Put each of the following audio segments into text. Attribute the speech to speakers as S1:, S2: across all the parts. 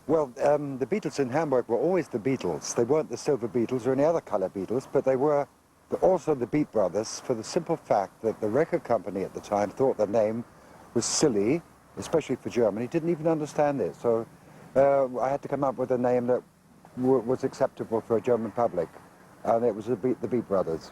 S1: Well, the Beatles in Hamburg were always the Beatles. They weren't the Silver Beatles or any other colour Beatles, but they were also the Beat Brothers for the simple fact that the record company at the time thought the name was silly, especially for Germany, didn't even understand it. So I had to come up with a name that was acceptable for a German public, and it was the Beat Brothers.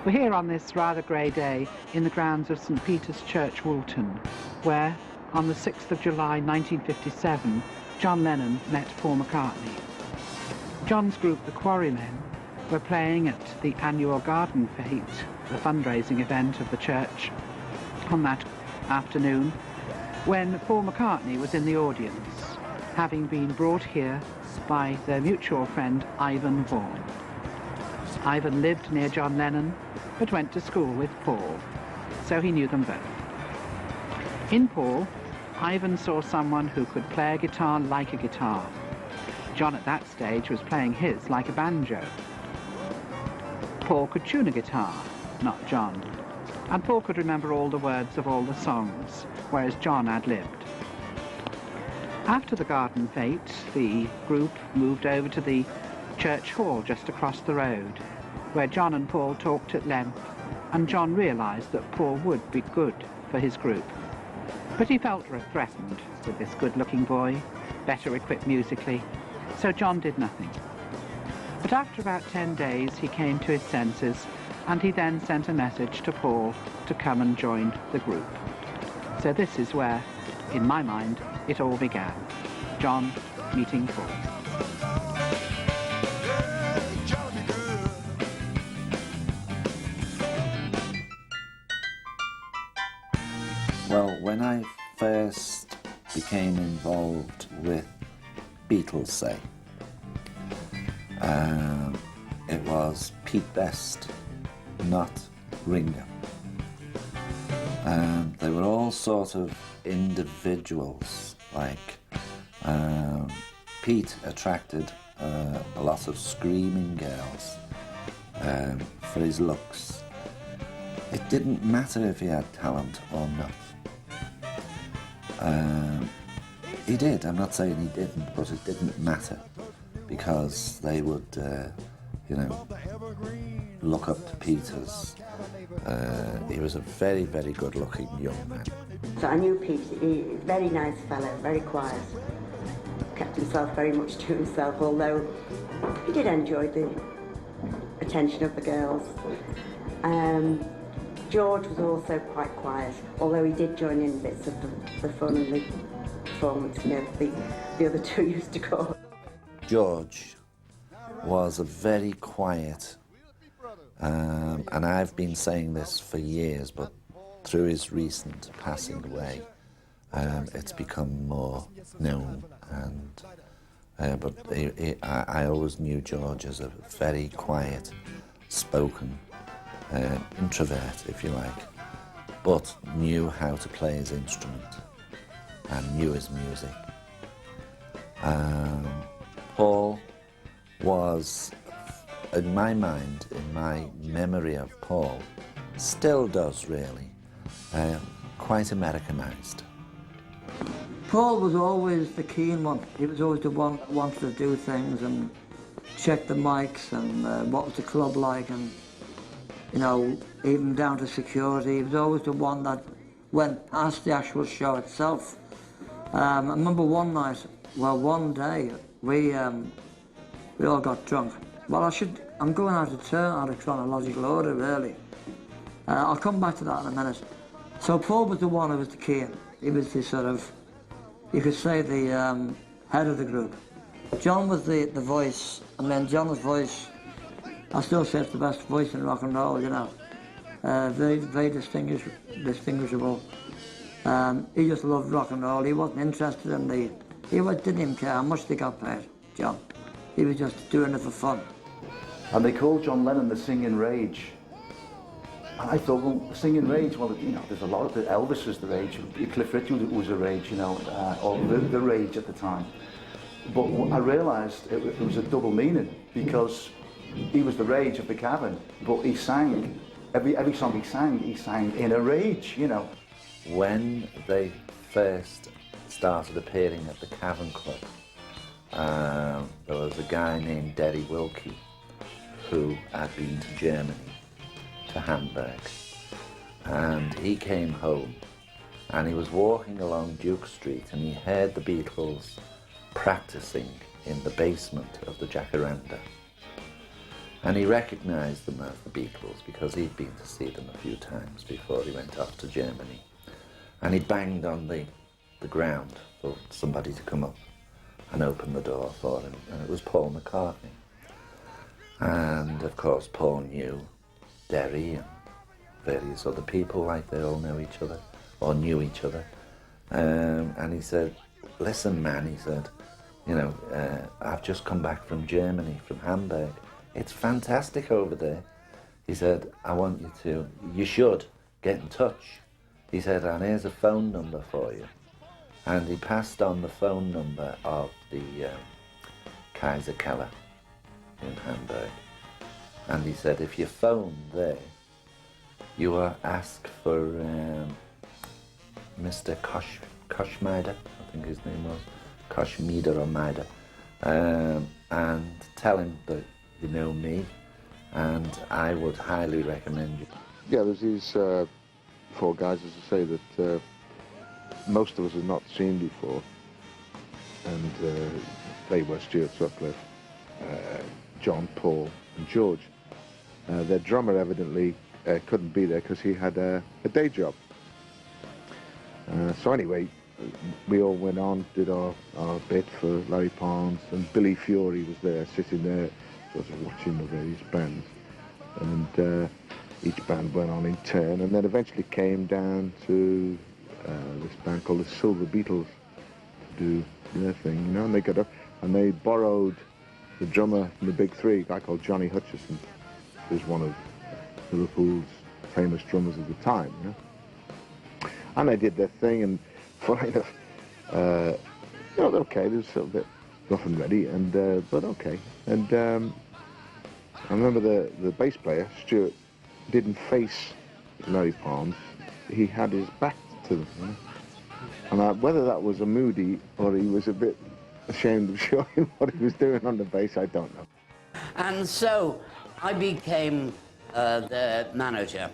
S2: We're here on this rather grey day in the grounds of St Peter's Church, Woolton, where on the 6th of July 1957 John Lennon met Paul McCartney. John's group, the Quarrymen, were playing at the annual Garden Fete, the fundraising event of the church, on that afternoon when Paul McCartney was in the audience, having been brought here by their mutual friend Ivan Vaughan. Ivan lived near John Lennon, but went to school with Paul, so he knew them both. In Paul, Ivan saw someone who could play a guitar like a guitar. John at that stage was playing his like a banjo. Paul could tune a guitar, not John, and Paul could remember all the words of all the songs, whereas John ad-libbed. After the Garden Fete, the group moved over to the church hall just across the road, where John and Paul talked at length, and John realised that Paul would be good for his group. But he felt threatened with this good-looking boy, better equipped musically, so John did nothing. But after about 10 days he came to his senses, and he then sent a message to Paul to come and join the group. So this is where, in my mind, it all began. John meeting Paul.
S3: Well, when I first became involved with BEATLES ðː, it was Pete Best, not Ringo. They were all sort of individuals, like Pete attracted a lot of screaming girls for his looks. It didn't matter if he had talent or not. He did, I'm not saying he didn't, but it didn't matter, because they would, you know, look up to Pete as, he was a very, very good-looking young man.
S4: So I knew Pete, he was a very nice fellow, very quiet, kept himself very much to himself, although he did enjoy the attention of the girls. George was also quite quiet, although he did join in bits of the fun and the performance, you know, the other two used to call.
S3: George was a very quiet, and I've been saying this for years, but through his recent passing away, it's become more known, and but I always knew George as a very quiet, spoken introvert, if you like, but knew how to play his instrument and knew his music. Paul was, in my mind, in my memory of Paul, still does really, quite Americanized.
S5: Paul was always the keen one. He was always the one that wanted to do things and check the mics and what was the club like, and you know, even down to security. He was always the one that went past the actual show itself. I remember one night, well, one day, we all got drunk. Well, I'm going out of turn out of chronological order, really. I'll come back to that in a minute. So Paul was the one who was the keen. He was the sort of, you could say, the head of the group. John was the voice. I mean, John's voice, I still say it's the best voice in rock and roll, you know. Very, very distinguishable. He just loved rock and roll. He wasn't interested in didn't even care how much they got paid, John. He was just doing it for fun.
S6: And they called John Lennon the Singing Rage. And I thought, well, the Singing Rage, well, you know, there's a lot of it. Elvis was the rage, Cliff Richard was a rage, you know, or the rage at the time. But I realised it was a double meaning, because he was the rage of the cavern, but he sang, every song he sang in a rage, you know.
S3: When they first started appearing at the Cavern Club, there was a guy named Derry Wilkie who had been to Germany, to Hamburg, and he came home and he was walking along Duke Street and he heard the Beatles practicing in the basement of the Jacaranda, and he recognised them as the Beatles because he'd been to see them a few times before he went off to Germany, and he banged on the ground for somebody to come up and open the door for him, and it was Paul McCartney. And of course Paul knew Derry and various other people, like they all know each other or knew each other, and he said, listen man, he said, you know, I've just come back from Germany, from Hamburg. It's fantastic over there. He said, I want you should get in touch. He said, and here's a phone number for you. And he passed on the phone number of the Kaiser Keller in Hamburg. And he said, if you phone there, you are asked for Mr. Koschmider, I think his name was, Koschmider or Mider, and tell him that you know me, and I would highly recommend you.
S7: Yeah, there's these four guys, as I say, that most of us have not seen before, and they were Stuart Sutcliffe, John, Paul and George. Their drummer evidently couldn't be there because he had a day job. So anyway, we all went on, did our bit for Larry Parnes, and Billy Fury was there, sitting there, sort of watching the various bands. And each band went on in turn, and then eventually came down to this band called the Silver Beatles to do their thing, you know, and they got up and they borrowed the drummer from the Big Three, a guy called Johnny Hutchison, who's one of Liverpool's famous drummers of the time, you know. And they did their thing, and funny enough, you know, okay, they were sort of a bit rough and ready, and but okay. And I remember the bass player, Stuart, didn't face Larry Parnes. He had his back to them, you know? And whether that was a moody or he was a bit ashamed of showing what he was doing on the bass, I don't know.
S8: And so I became the manager,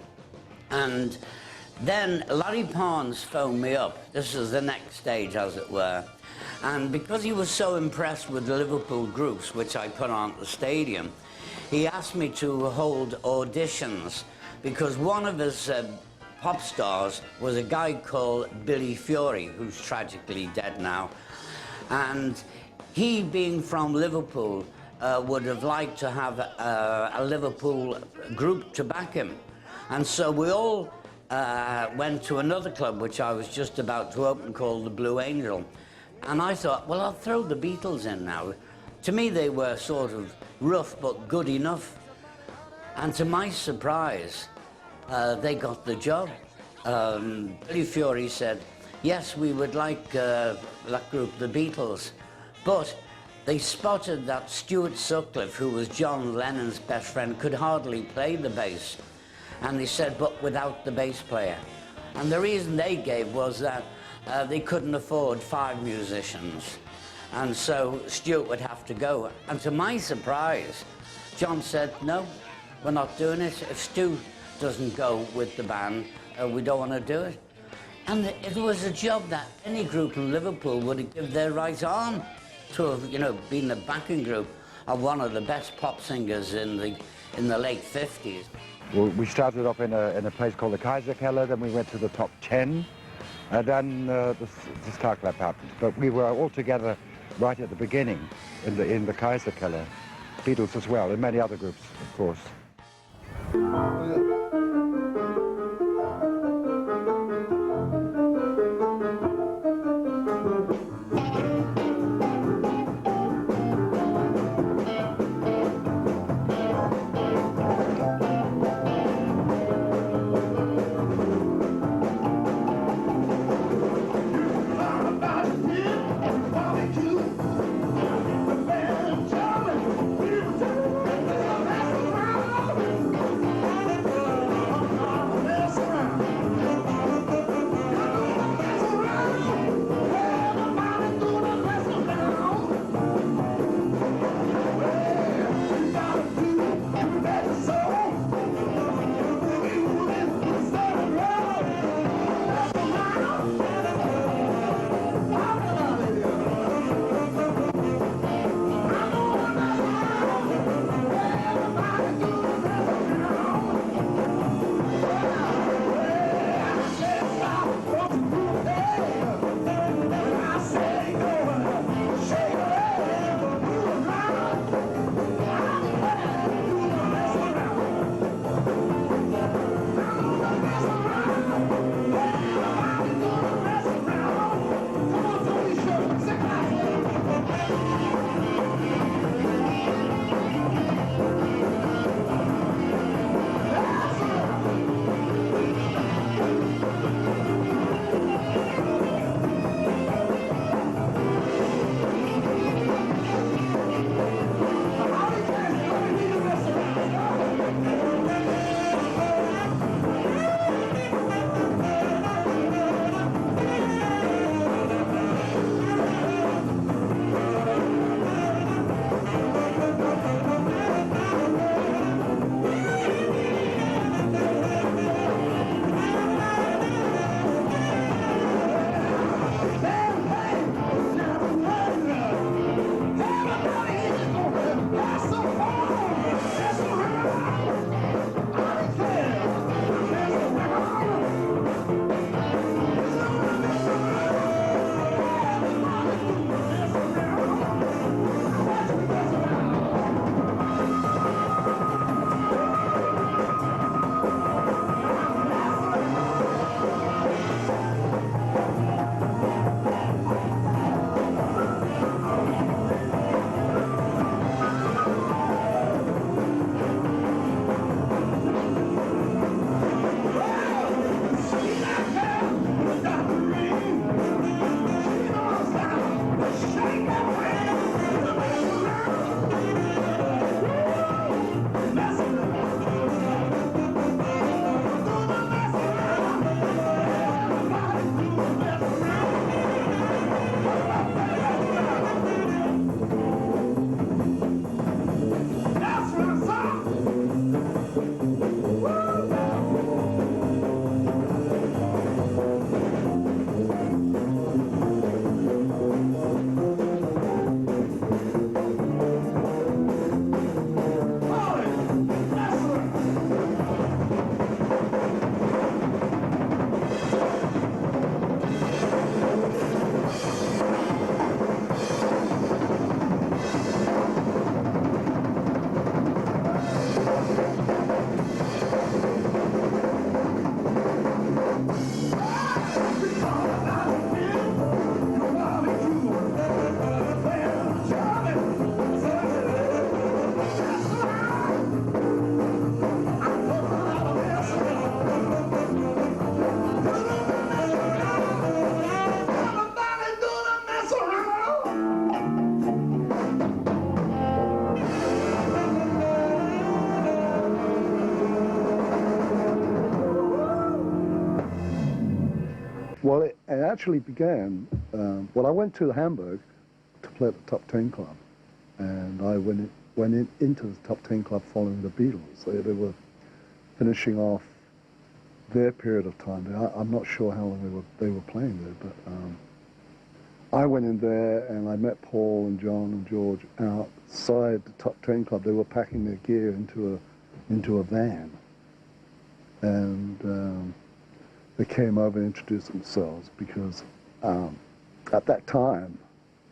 S8: and then Larry Parnes phoned me up. This is the next stage, as it were. And because he was so impressed with the Liverpool groups, which I put on at the stadium, he asked me to hold auditions, because one of his pop stars was a guy called Billy Fury, who's tragically dead now. And he, being from Liverpool, would have liked to have a Liverpool group to back him. And so we all went to another club which I was just about to open called the Blue Angel. And I thought, well, I'll throw the Beatles in now. To me, they were sort of rough but good enough. And to my surprise, they got the job. Billy Fury said, yes, we would like that group, the Beatles, but they spotted that Stuart Sutcliffe, who was John Lennon's best friend, could hardly play the bass. And they said, but without the bass player. And the reason they gave was that they couldn't afford 5 musicians. And so Stuart would have to go. And to my surprise, John said, no, we're not doing it. If Stu doesn't go with the band, we don't want to do it. And it was a job that any group in Liverpool would have given their right arm to have, you know, been the backing group of one of the best pop singers in the late 50s.
S1: Well, we started off in a place called the Kaiserkeller, then we went to the top 10, and then the Star Club happened. But we were all together right at the beginning in the Kaiserkeller. Beatles as well, and many other groups, of course.
S9: Well, it actually began, well, I went to Hamburg to play at the Top 10 Club, and I went into the Top 10 Club following the Beatles. They were finishing off their period of time. I'm not sure how long they were playing there, but I went in there and I met Paul and John and George outside the Top 10 Club. They were packing their gear into a van, and they came over and introduced themselves because at that time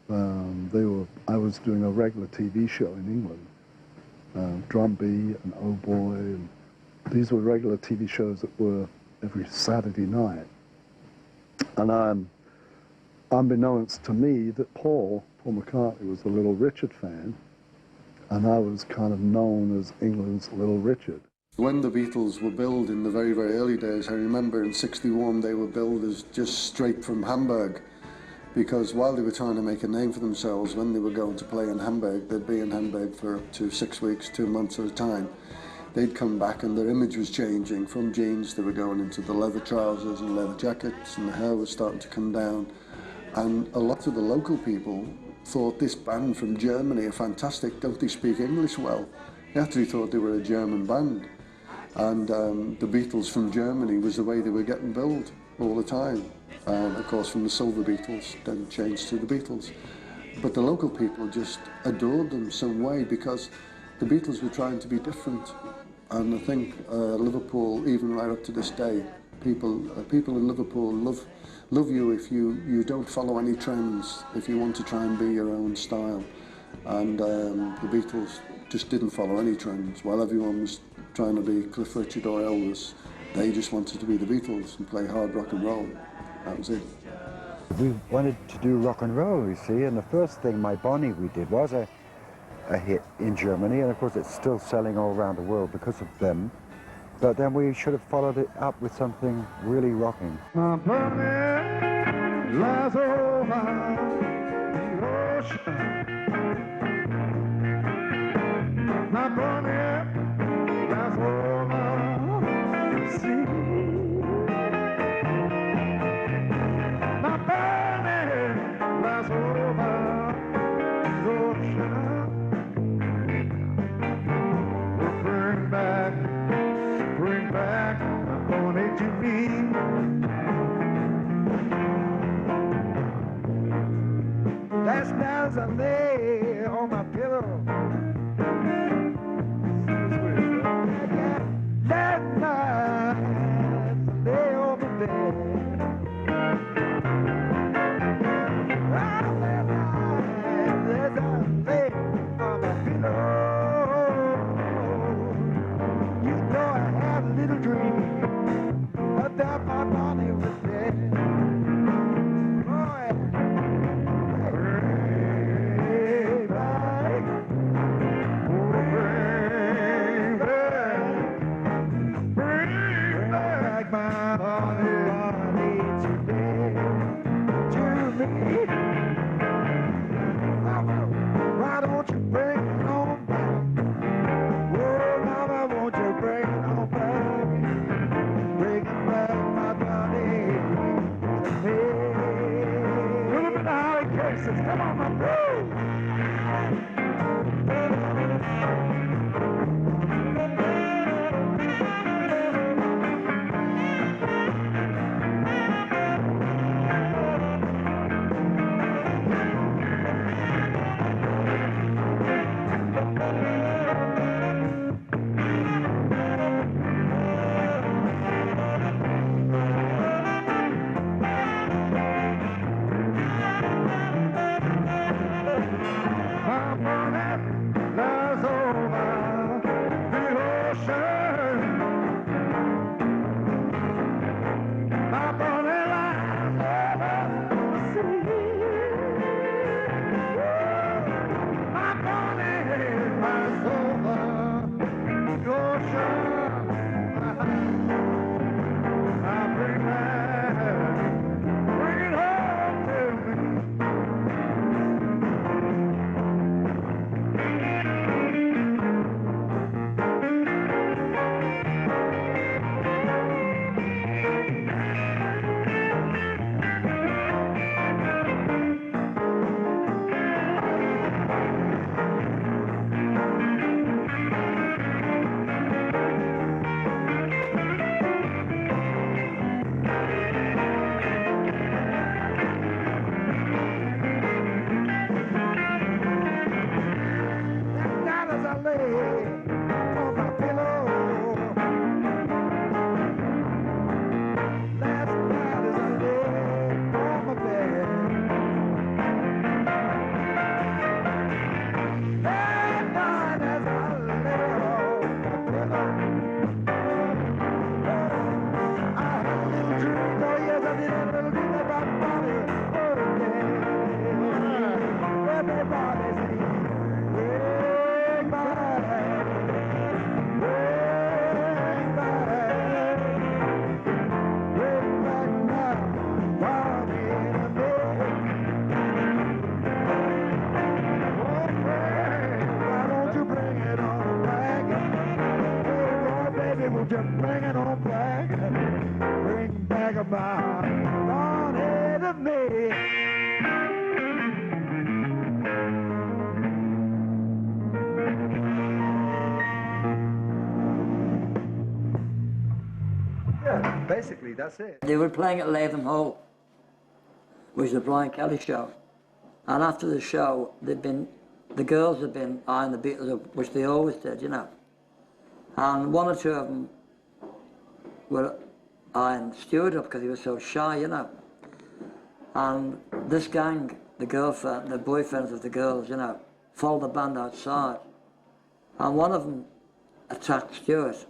S9: I was doing a regular TV show in England, Drumby and Oh Boy, and these were regular TV shows that were every Saturday night. And unbeknownst to me, that Paul McCartney was the Little Richard fan, and I was kind of known as England's Little Richard.
S10: When the Beatles were billed in the very, very early days, I remember in '61 they were billed as just straight from Hamburg, because while they were trying to make a name for themselves, when they were going to play in Hamburg, they'd be in Hamburg for up to 6 weeks, 2 months at a time. They'd come back and their image was changing. From jeans, they were going into the leather trousers and leather jackets, and the hair was starting to come down. And a lot of the local people thought this band from Germany are fantastic. Don't they speak English well? They actually thought they were a German band. And the Beatles from Germany was the way they were getting billed all the time. And of course from the Silver Beatles, then changed to the Beatles. But the local people just adored them some way because the Beatles were trying to be different. And I think Liverpool, even right up to this day, people in Liverpool love you if you don't follow any trends, if you want to try and be your own style. And the Beatles just didn't follow any trends. While everyone was trying to be Cliff Richard or Elvis, they just wanted to be the Beatles and play hard rock and roll. That was it.
S1: We wanted to do rock and roll, you see, and the first thing, My Bonnie, we did was a hit in Germany, and of course it's still selling all around the world because of them. But then we should have followed it up with something really rocking.
S11: My Bonnie lies over the ocean. My Bonnie lies over the sea. My Bonnie lies over the ocean. Bring back my Bonnie to me. Last night as I lay on my pillow, lay on my pillow. Last night as I lay on my bed, that night as I lay on my pillow, I had a little dream, oh yes I did, a little dream about Bobby's birthday. Everybody sing, bring back, now, Bobby and me. Why don't you bring it on back? Hey boy, baby, won't you bring it on back? Bring back about Ronnie to me.
S1: Yeah, basically that's it.
S5: They were playing at Latham Hall, which is the Brian Kelly show. And after the show, the girls had been eyeing the Beatles up, which they always did, you know. And one or two of them were eyeing Stuart up because he was so shy, you know. And this gang, the boyfriends of the girls, you know, followed the band outside. And one of them attacked Stuart,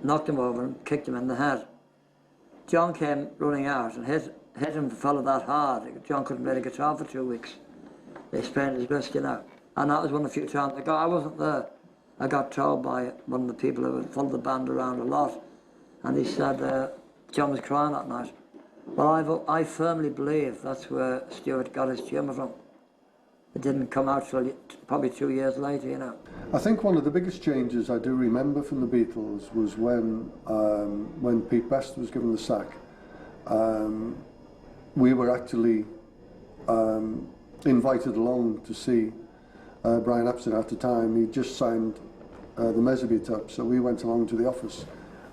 S5: knocked him over and kicked him in the head. John came running out and hit him, the fellow that hard. John couldn't play the guitar for 2 weeks. They sprained his wrist, you know. And that was one of the few times I wasn't there. I got told by one of the people who had followed the band around a lot, and he said John was crying that night. Well, I firmly believe that's where Stuart got his tumour from. It didn't come out till probably 2 years later, you know.
S10: I think one of the biggest changes I do remember from the Beatles was when Pete Best was given the sack. We were actually invited along to see Brian Epstein at the time. He just signed the Mezzabit up, so we went along to the office,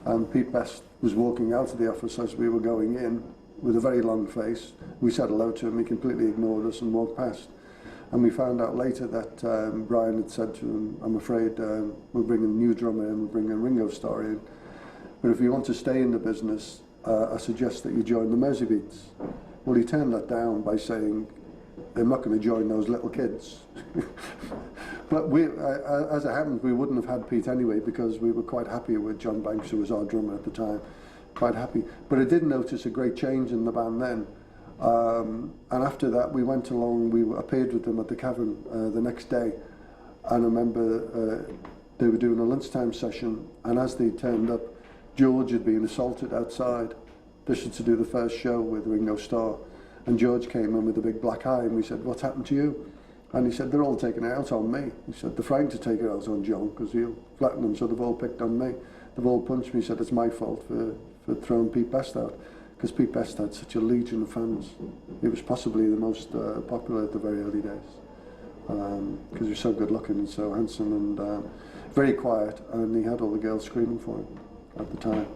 S10: and Pete Best was walking out of the office as we were going in with a very long face. We said hello to him, he completely ignored us and walked past. And we found out later that Brian had said to him, I'm afraid we're bringing a new drummer in, we're bringing a Ringo Starr in, but if you want to stay in the business, I suggest that you join the Mezzabits. Well, he turned that down by saying, I'm not going to join those little kids. But as it happened, we wouldn't have had Pete anyway, because we were quite happy with John Banks, who was our drummer at the time, quite happy. But I did notice a great change in the band then. And after that, we went along, we appeared with them at the Cavern the next day. And I remember they were doing a lunchtime session, and as they turned up, George had been assaulted outside. This was to do the first show with Ringo Starr. And George came in with a big black eye, and we said, what's happened to you? And he said, they're all taking it out on me. He said, they're frightened to take it out on John because he'll flatten them, so they've all picked on me. They've all punched me. He said, it's my fault for throwing Pete Best out, because Pete Best had such a legion of fans. He was possibly the most popular at the very early days, because he was so good looking and so handsome and very quiet, and he had all the girls screaming for him at the time.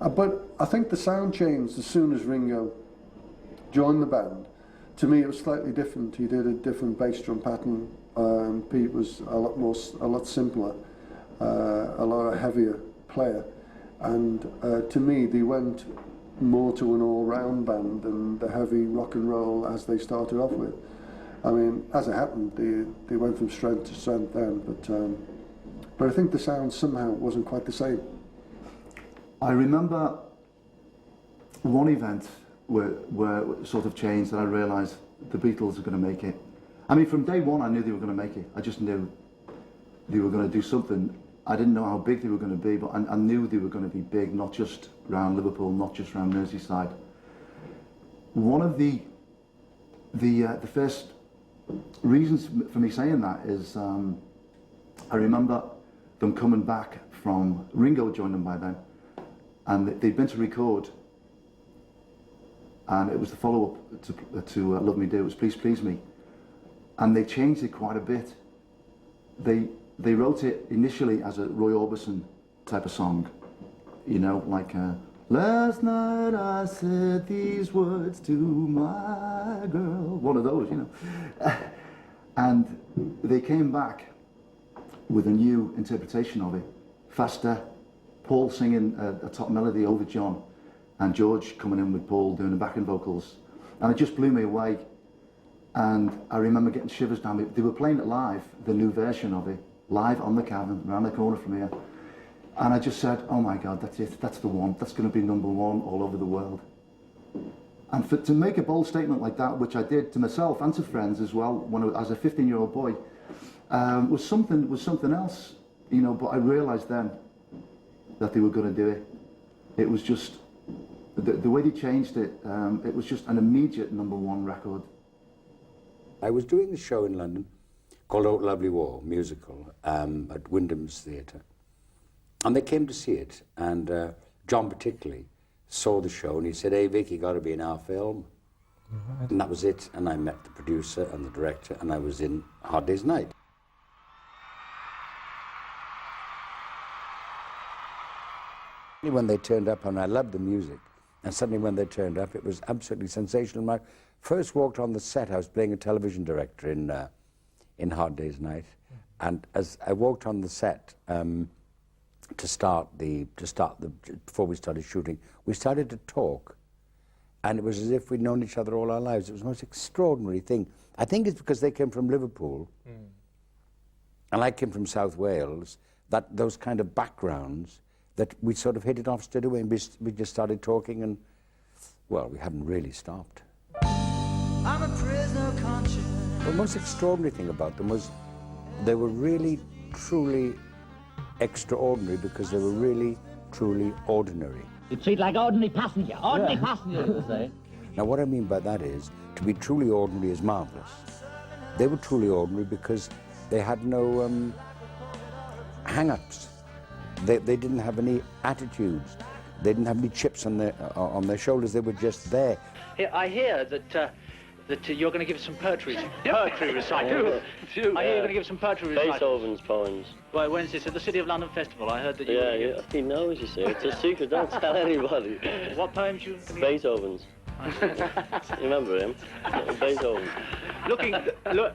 S10: But I think the sound changed as soon as Ringo joined the band. To me, it was slightly different. He did a different bass drum pattern. Pete was a lot simpler, a lot heavier player, and to me, they went more to an all-round band than the heavy rock and roll as they started off with. I mean, as it happened, they went from strength to strength then, but I think the sound somehow wasn't quite the same.
S6: I remember one event where it sort of changed, and I realised the Beatles are going to make it. I mean, from day one I knew they were going to make it. I just knew they were going to do something. I didn't know how big they were going to be, but I knew they were going to be big, not just around Liverpool, not just around Merseyside. One of the first reasons for me saying that is I remember them coming back from, Ringo joined them by then, and they'd been to record, and it was the follow-up to Love Me Do, it was Please Please Me, and they changed it quite a bit. They wrote it initially as a Roy Orbison type of song, you know, like last night I said these words to my girl, one of those, you know. And they came back with a new interpretation of it, faster, Paul singing a top melody over John, and George coming in with Paul doing the backing vocals, and it just blew me away. And I remember getting shivers down me. They were playing it live, the new version of it, live on the Cavern, around the corner from here. And I just said, oh my God, that's it, that's the one, that's going to be #1 all over the world. And to make a bold statement like that, which I did to myself and to friends as well, when as a 15-year-old boy, was something else, you know. But I realised then that they were going to do it. It was just the way they changed it. It was just an immediate #1 record.
S12: I was doing a show in London called Oh Lovely War musical at Wyndham's Theatre, and they came to see it. And John particularly saw the show and he said, "Hey Vic, you got to be in our film." Right. And that was it. And I met the producer and the director, and I was in Hard Day's Night. When they turned up, and I loved the music, and suddenly when they turned up, it was absolutely sensational. When I first walked on the set, I was playing a television director in Hard Day's Night, and as I walked on the set before we started shooting, we started to talk, and it was as if we'd known each other all our lives. It was the most extraordinary thing. I think it's because they came from Liverpool, and I came from South Wales, that those kind of backgrounds, that we sort of hit it off straight away, and we just started talking, and, well, we hadn't really stopped. I'm a prisoner of conscience. The most extraordinary thing about them was they were really, truly extraordinary, because they were really, truly ordinary.
S13: You treat like ordinary passenger, passenger, you say.
S12: Now, what I mean by that is, to be truly ordinary is marvellous. They were truly ordinary because they had no hang-ups. They didn't have any attitudes. They didn't have any chips on their shoulders. They were just there.
S14: I hear that you're going to give some poetry recital. I hear you're going to give some poetry recital.
S15: Beethoven's poems.
S14: Well, when's this? At the City of London Festival. I heard that you...
S15: Yeah, he knows, you see. It's a secret. Don't tell anybody.
S14: What poems you...
S15: Beethoven's. You remember him? Beethoven.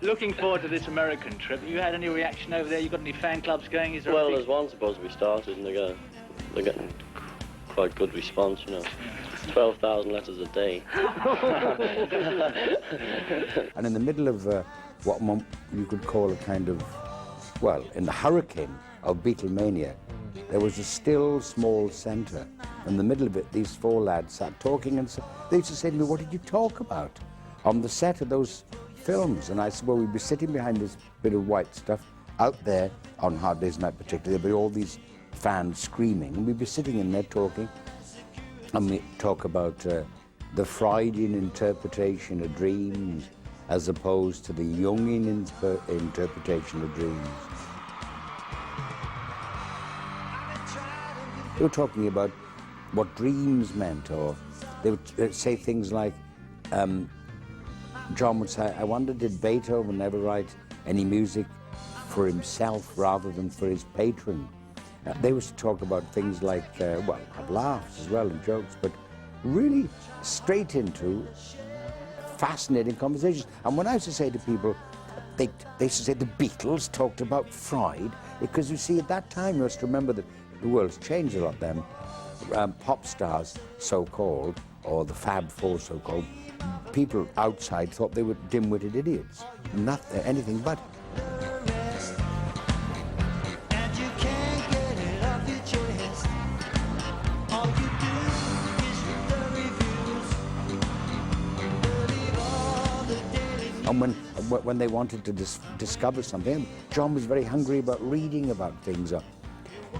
S14: Looking forward to this American trip. Have you had any reaction over there? You got any fan clubs going? Is there
S15: well, there's one supposed to be started, and they're getting quite good response, you know. 12,000 letters a day.
S12: And in the middle of what you could call a kind of, well, in the hurricane of Beatlemania, there was a still small centre. In the middle of it, these four lads sat talking, and they used to say to me, "What did you talk about on the set of those films?" And I said, "Well, we'd be sitting behind this bit of white stuff out there on Hard Day's Night particularly. There'd be all these fans screaming, and we'd be sitting in there talking, and we talk about the Freudian interpretation of dreams as opposed to the Jungian interpretation of dreams." They were talking about what dreams meant, or they would say things like, John would say, "I wonder, did Beethoven ever write any music for himself rather than for his patron?" They used to talk about things like, well, have laughs as well and jokes, but really straight into fascinating conversations. And when I used to say to people, they used to say the Beatles talked about Freud, because you see, at that time, you must remember that the world's changed a lot then. Pop stars, so-called, or the Fab Four, so-called, people outside thought they were dim-witted idiots, nothing, anything but. And when they wanted to discover something, John was very hungry about reading about things.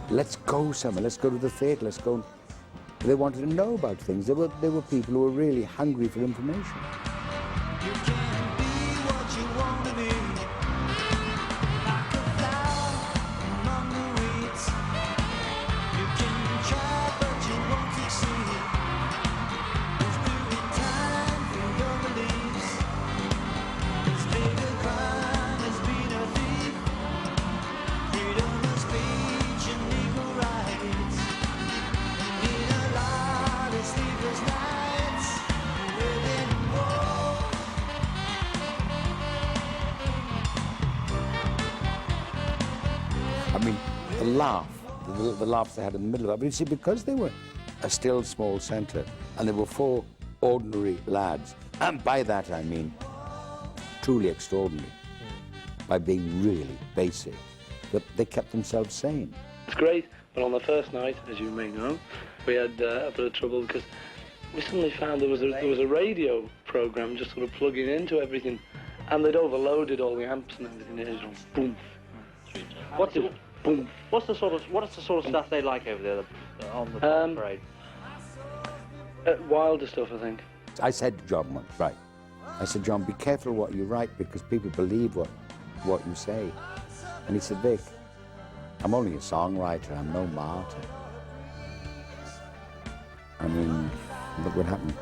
S12: Let's go somewhere, let's go to the theatre, let's go. They wanted to know about things. There were people who were really hungry for information. You can be what you want to be. Like a flower among the weeds. You can try, but you won't succeed. There's still time for your beliefs. As big a crime as being a thief. Freedom of speech and equal rights. In a lot of sleepless nights, within war. I mean, the laughs they had in the middle of it. But you see, because they were a still small centre, and there were 4 ordinary lads, and by that I mean truly extraordinary, by being really basic, that they kept themselves sane.
S16: It's great, but on the first night, as you may know, we had a bit of trouble because we suddenly found there was a radio program just sort of plugging into everything, and they'd overloaded all the amps and everything. It was boom.
S14: What's the
S16: boom?
S14: What's the sort of stuff they like over there on the parade?
S16: Wilder stuff, I think.
S12: I said to John once, right, I said, John, be careful what you write because people believe what you say. And he said, Vic, I'm only a songwriter, I'm no martyr. I mean, look what happened.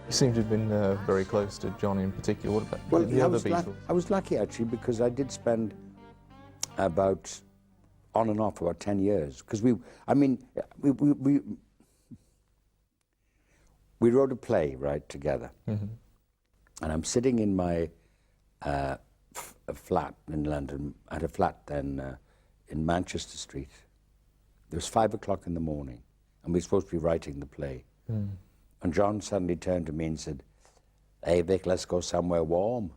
S17: You seem to have been very close to John in particular. What about the other Beatles?
S12: I was lucky, actually, because I did spend about, on and off, about 10 years. Because we wrote a play, right, together. Mm-hmm. And I'm sitting in my flat in London. I had a flat then in Manchester Street. It was 5 o'clock in the morning, and we were supposed to be writing the play. Mm. And John suddenly turned to me and said, "Hey, Vic, let's go somewhere warm."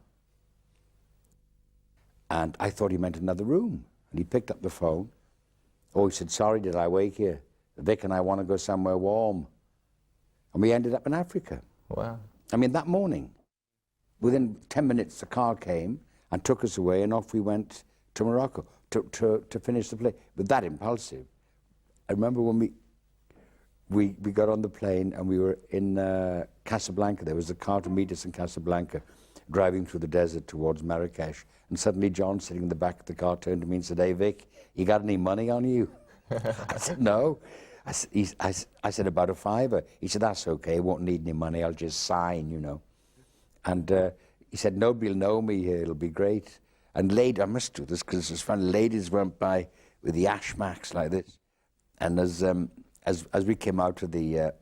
S12: And I thought he meant another room. And he picked up the phone. Oh, he said, "Sorry, did I wake you? Vic and I want to go somewhere warm." And we ended up in Africa.
S17: Wow.
S12: I mean, that morning, within 10 minutes, the car came and took us away, and off we went to Morocco to finish the play. But that impulsive. I remember when we got on the plane and we were in Casablanca. There was a car to meet us in Casablanca, driving through the desert towards Marrakesh. And suddenly John, sitting in the back of the car, turned to me and said, "Hey, Vic, you got any money on you?" I said, "No." I said, "About a $5." He said, "That's okay, I won't need any money, I'll just sign, you know." And he said, "Nobody'll know me here, it'll be great." And I must do this because it was fun, ladies went by with the ashmacks like this. And as we came out of the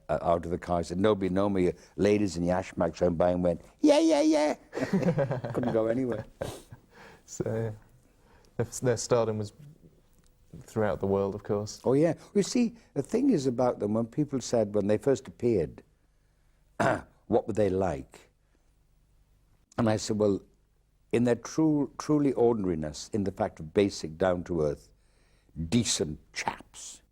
S12: car, I said, "Nobody know me." Ladies in the ashmacks went by and went, "Yeah, yeah, yeah." Couldn't go anywhere.
S17: So their stardom was throughout the world, of course.
S12: Oh, yeah. You see, the thing is about them, when people said when they first appeared, what were they like? And I said, well, in their truly ordinariness, in the fact of basic, down-to-earth, decent chaps.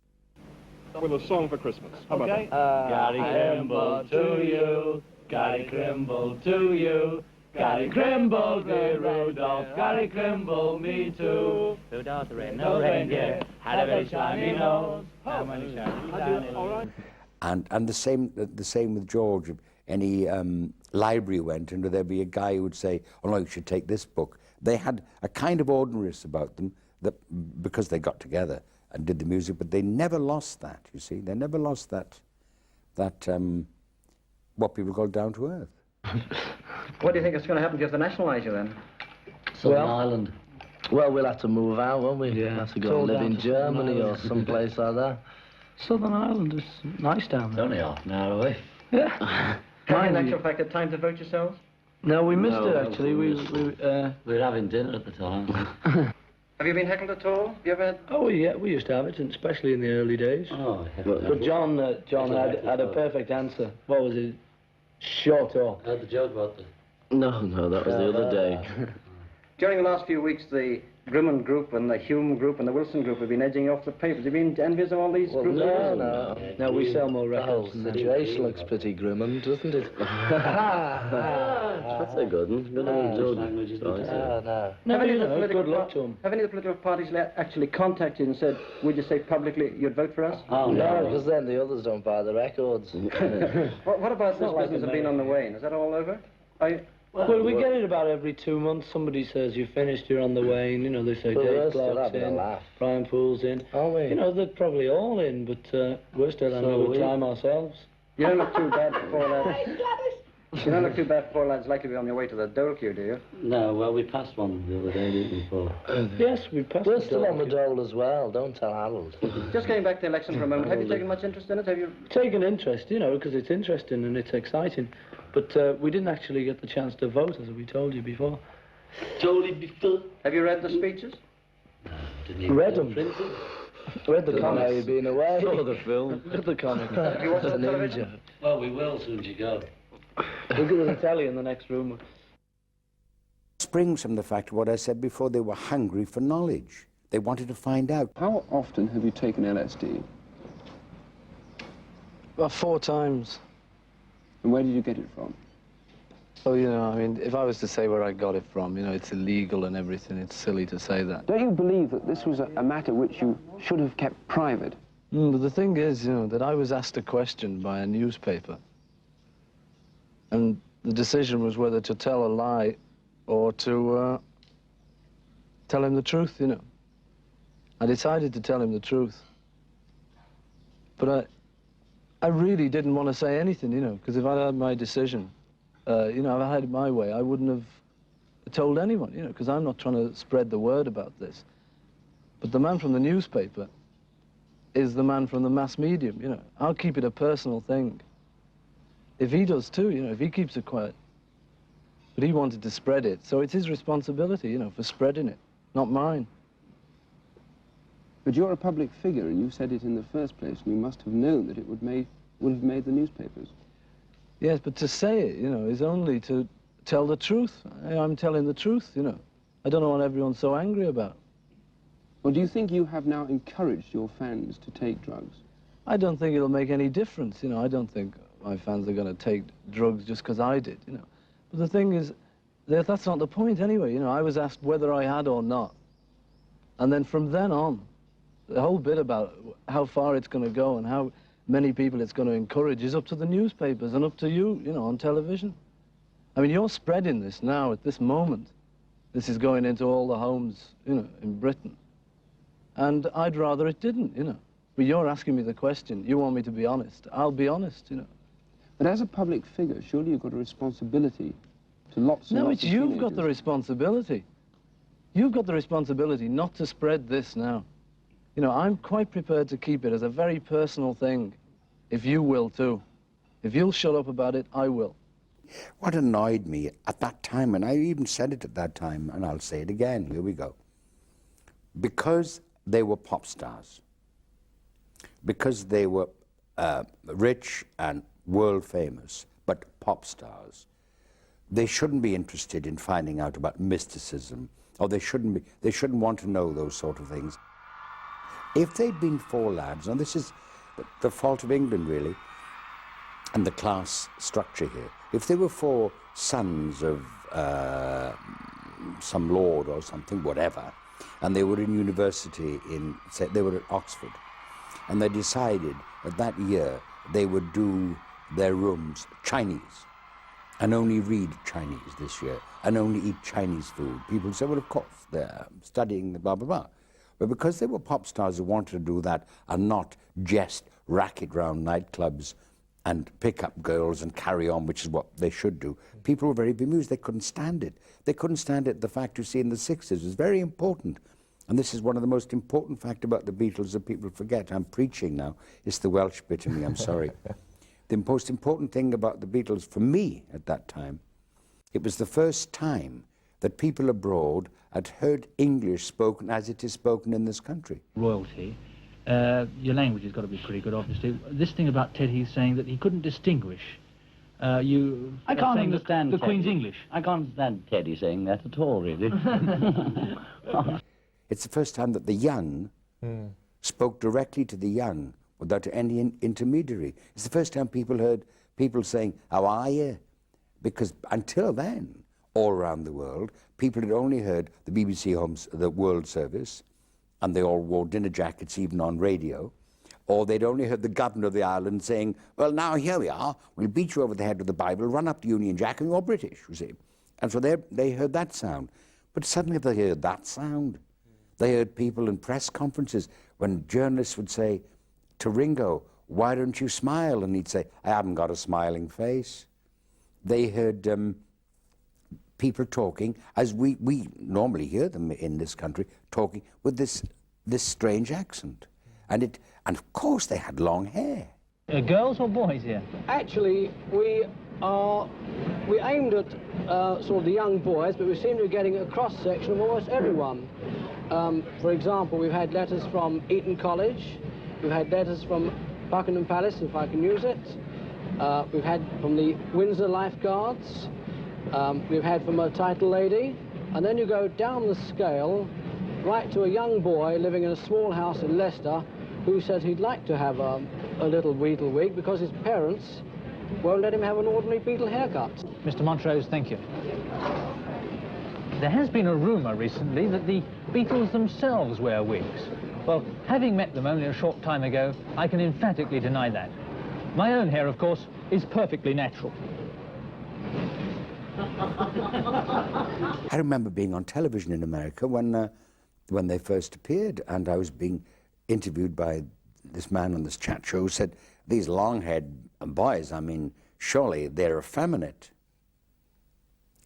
S18: With a song for Christmas. How about that?
S13: Gary Crimble to you, Gary Crimble to you, Gary Crimble, dear Rudolph, Gary Crimble, me too. Rudolph the red-nosed reindeer had a very shiny nose. How many shiny
S18: All right.
S12: And the same with George. Any library went, and there'd be a guy who would say, "Oh no, you should take this book." They had a kind of ordinariness about them that because they got together and did the music, but they never lost that. You see, they never lost that what people call down to earth.
S19: What do you think is going to happen to you if they nationalise you then?
S15: Southern Ireland. Well, we'll have to move out, won't we? Yeah. We'll have to go and live in Germany or someplace like that.
S16: Southern Ireland is nice down there.
S15: Only half an hour away.
S19: Yeah. In actual fact, had time to vote yourselves?
S16: No, we missed it actually. We
S15: were having dinner at the time.
S19: Have you been heckled at all? Have you ever had...
S16: Oh, yeah, we used to have it, and especially in the early days.
S15: Oh, yeah.
S16: But John had a perfect answer. What was it? Short off.
S15: I had the joke about the... No, that was the other day.
S19: During the last few weeks, the Grumman group and the Hume group and the Wilson group have been edging off the papers. Have you been envious of all these groups?
S16: No, we sell more records.
S15: The situation looks pretty Grumman, doesn't it? That's a good one. Good
S16: luck to them.
S19: Have any of the political parties actually contacted and said, would you say publicly you'd vote for us?
S15: Oh, no, because then the others don't buy the records.
S19: What about this business of being on the wane? Is that all over?
S16: Well, we get it about every 2 months. Somebody says, "You finished, you're on the wane." You know, they say Dave Clark's in, Brian Poole's in.
S15: Are we?
S16: You know, they're probably all in, but we're still having a good time ourselves.
S19: You don't look too bad for lads. You don't look too bad for lads likely to be on your way to the dole queue, do you?
S15: No, well, we passed one the other day, didn't we, Paul?
S16: Yes, we passed.
S15: We're still on the dole as well, don't tell Harold.
S19: Just getting back to the election for a moment, have you taken much interest in it? Have you
S16: taken interest, you know, because it's interesting and it's exciting. But we didn't actually get the chance to vote, as we told you before.
S15: Told you before.
S19: Have you read the speeches?
S15: Didn't you
S16: Read
S15: get
S16: them.
S15: printed?
S16: Read the comics. You've been away.
S15: Saw the film.
S16: Read the comics.
S15: You watch
S16: The
S15: the television?
S16: Ninja.
S15: Well, we will as soon as you go.
S16: Look at the telly in the next room.
S12: Springs from the fact of what I said before, they were hungry for knowledge. They wanted to find out.
S20: How often have you taken LSD?
S16: About 4 times.
S20: And where did you get it from?
S16: Oh, you know, I mean, if I was to say where I got it from, you know, it's illegal and everything. It's silly to say that.
S20: Don't you believe that this was a matter which you should have kept private?
S16: But the thing is, you know, that I was asked a question by a newspaper. And the decision was whether to tell a lie or to tell him the truth, you know. I decided to tell him the truth. But I really didn't want to say anything, you know, because if I'd had my decision, you know, if I had it my way, I wouldn't have told anyone, you know, because I'm not trying to spread the word about this. But the man from the newspaper is the man from the mass medium, you know. I'll keep it a personal thing. If he does too, you know, if he keeps it quiet. But he wanted to spread it, so it's his responsibility, you know, for spreading it, not mine.
S20: But you're a public figure, and you said it in the first place, and you must have known that it would have made the newspapers.
S16: Yes, but to say it, you know, is only to tell the truth. I'm telling the truth, you know. I don't know what everyone's so angry about.
S20: Well, do you think you have now encouraged your fans to take drugs?
S16: I don't think it'll make any difference, you know. I don't think my fans are going to take drugs just because I did, you know. But the thing is, that's not the point anyway, you know. I was asked whether I had or not. And then from then on, the whole bit about how far it's going to go and how many people it's going to encourage is up to the newspapers and up to you, you know, on television. I mean, you're spreading this now at this moment. This is going into all the homes, you know, in Britain. And I'd rather it didn't, you know. But you're asking me the question. You want me to be honest. I'll be honest, you know.
S20: But as a public figure, surely you've got a responsibility to lots and
S16: No,
S20: lots
S16: it's
S20: of
S16: you've
S20: teenagers.
S16: got the responsibility. You've got the responsibility not to spread this now. You know, I'm quite prepared to keep it as a very personal thing, if you will too. If you'll shut up about it, I will.
S12: What annoyed me at that time, and I even said it at that time, and I'll say it again, here we go. Because they were pop stars, because they were rich and world famous, but pop stars, they shouldn't be interested in finding out about mysticism, or they shouldn't want to know those sort of things. If they'd been 4 lads, and this is the fault of England really, and the class structure here, if they were 4 sons of some lord or something, whatever, and they were in university say they were at Oxford, and they decided that year they would do their rooms Chinese, and only read Chinese this year, and only eat Chinese food. People say, well, of course, they're studying the blah, blah, blah. But because they were pop stars who wanted to do that and not just racket round nightclubs and pick up girls and carry on, which is what they should do, people were very bemused. They couldn't stand it. They couldn't stand it. The fact you see in the 60s was very important. And this is one of the most important facts about the Beatles that people forget. I'm preaching now. It's the Welsh bit in me, I'm sorry. The most important thing about the Beatles, for me at that time, it was the first time that people abroad had heard English spoken as it is spoken in this country.
S14: Royalty. Your language has got to be pretty good, obviously. This thing about Ted, he's saying that he couldn't distinguish.
S15: I can't understand
S14: the
S15: Teddy.
S14: Queen's English.
S15: I can't understand Teddy saying that at all, really.
S12: It's the first time that the young spoke directly to the young without any intermediary. It's the first time people heard people saying, how are you? Because until then, all around the world, people had only heard the BBC the World Service, and they all wore dinner jackets even on radio, or they'd only heard the governor of the island saying, well, now here we are, we'll beat you over the head with the Bible, run up the Union Jack, and you're British, you see. And so they heard that sound. But suddenly they heard that sound. They heard people in press conferences when journalists would say to Ringo, why don't you smile? And he'd say, I haven't got a smiling face. They heard people talking, as we normally hear them in this country, talking with this strange accent. And of course they had long hair.
S14: Girls or boys here?
S20: Actually, we
S21: we aimed at sort of the young boys, but we seem to be getting a cross-section of almost everyone. For example, we've had letters from Eton College, we've had letters from Buckingham Palace, if I can use it, we've had from the Windsor Lifeguards, we've had from a title lady, and then you go down the scale right to a young boy living in a small house in Leicester who said he'd like to have a little Beatle wig because his parents won't let him have an ordinary Beatle haircut.
S14: Mr. Montrose, thank you. There has been a rumour recently that the Beatles themselves wear wigs. Well, having met them only a short time ago, I can emphatically deny that. My own hair, of course, is perfectly natural.
S12: I remember being on television in America when they first appeared, and I was being interviewed by this man on this chat show who said, these long-haired boys, I mean, surely they're effeminate.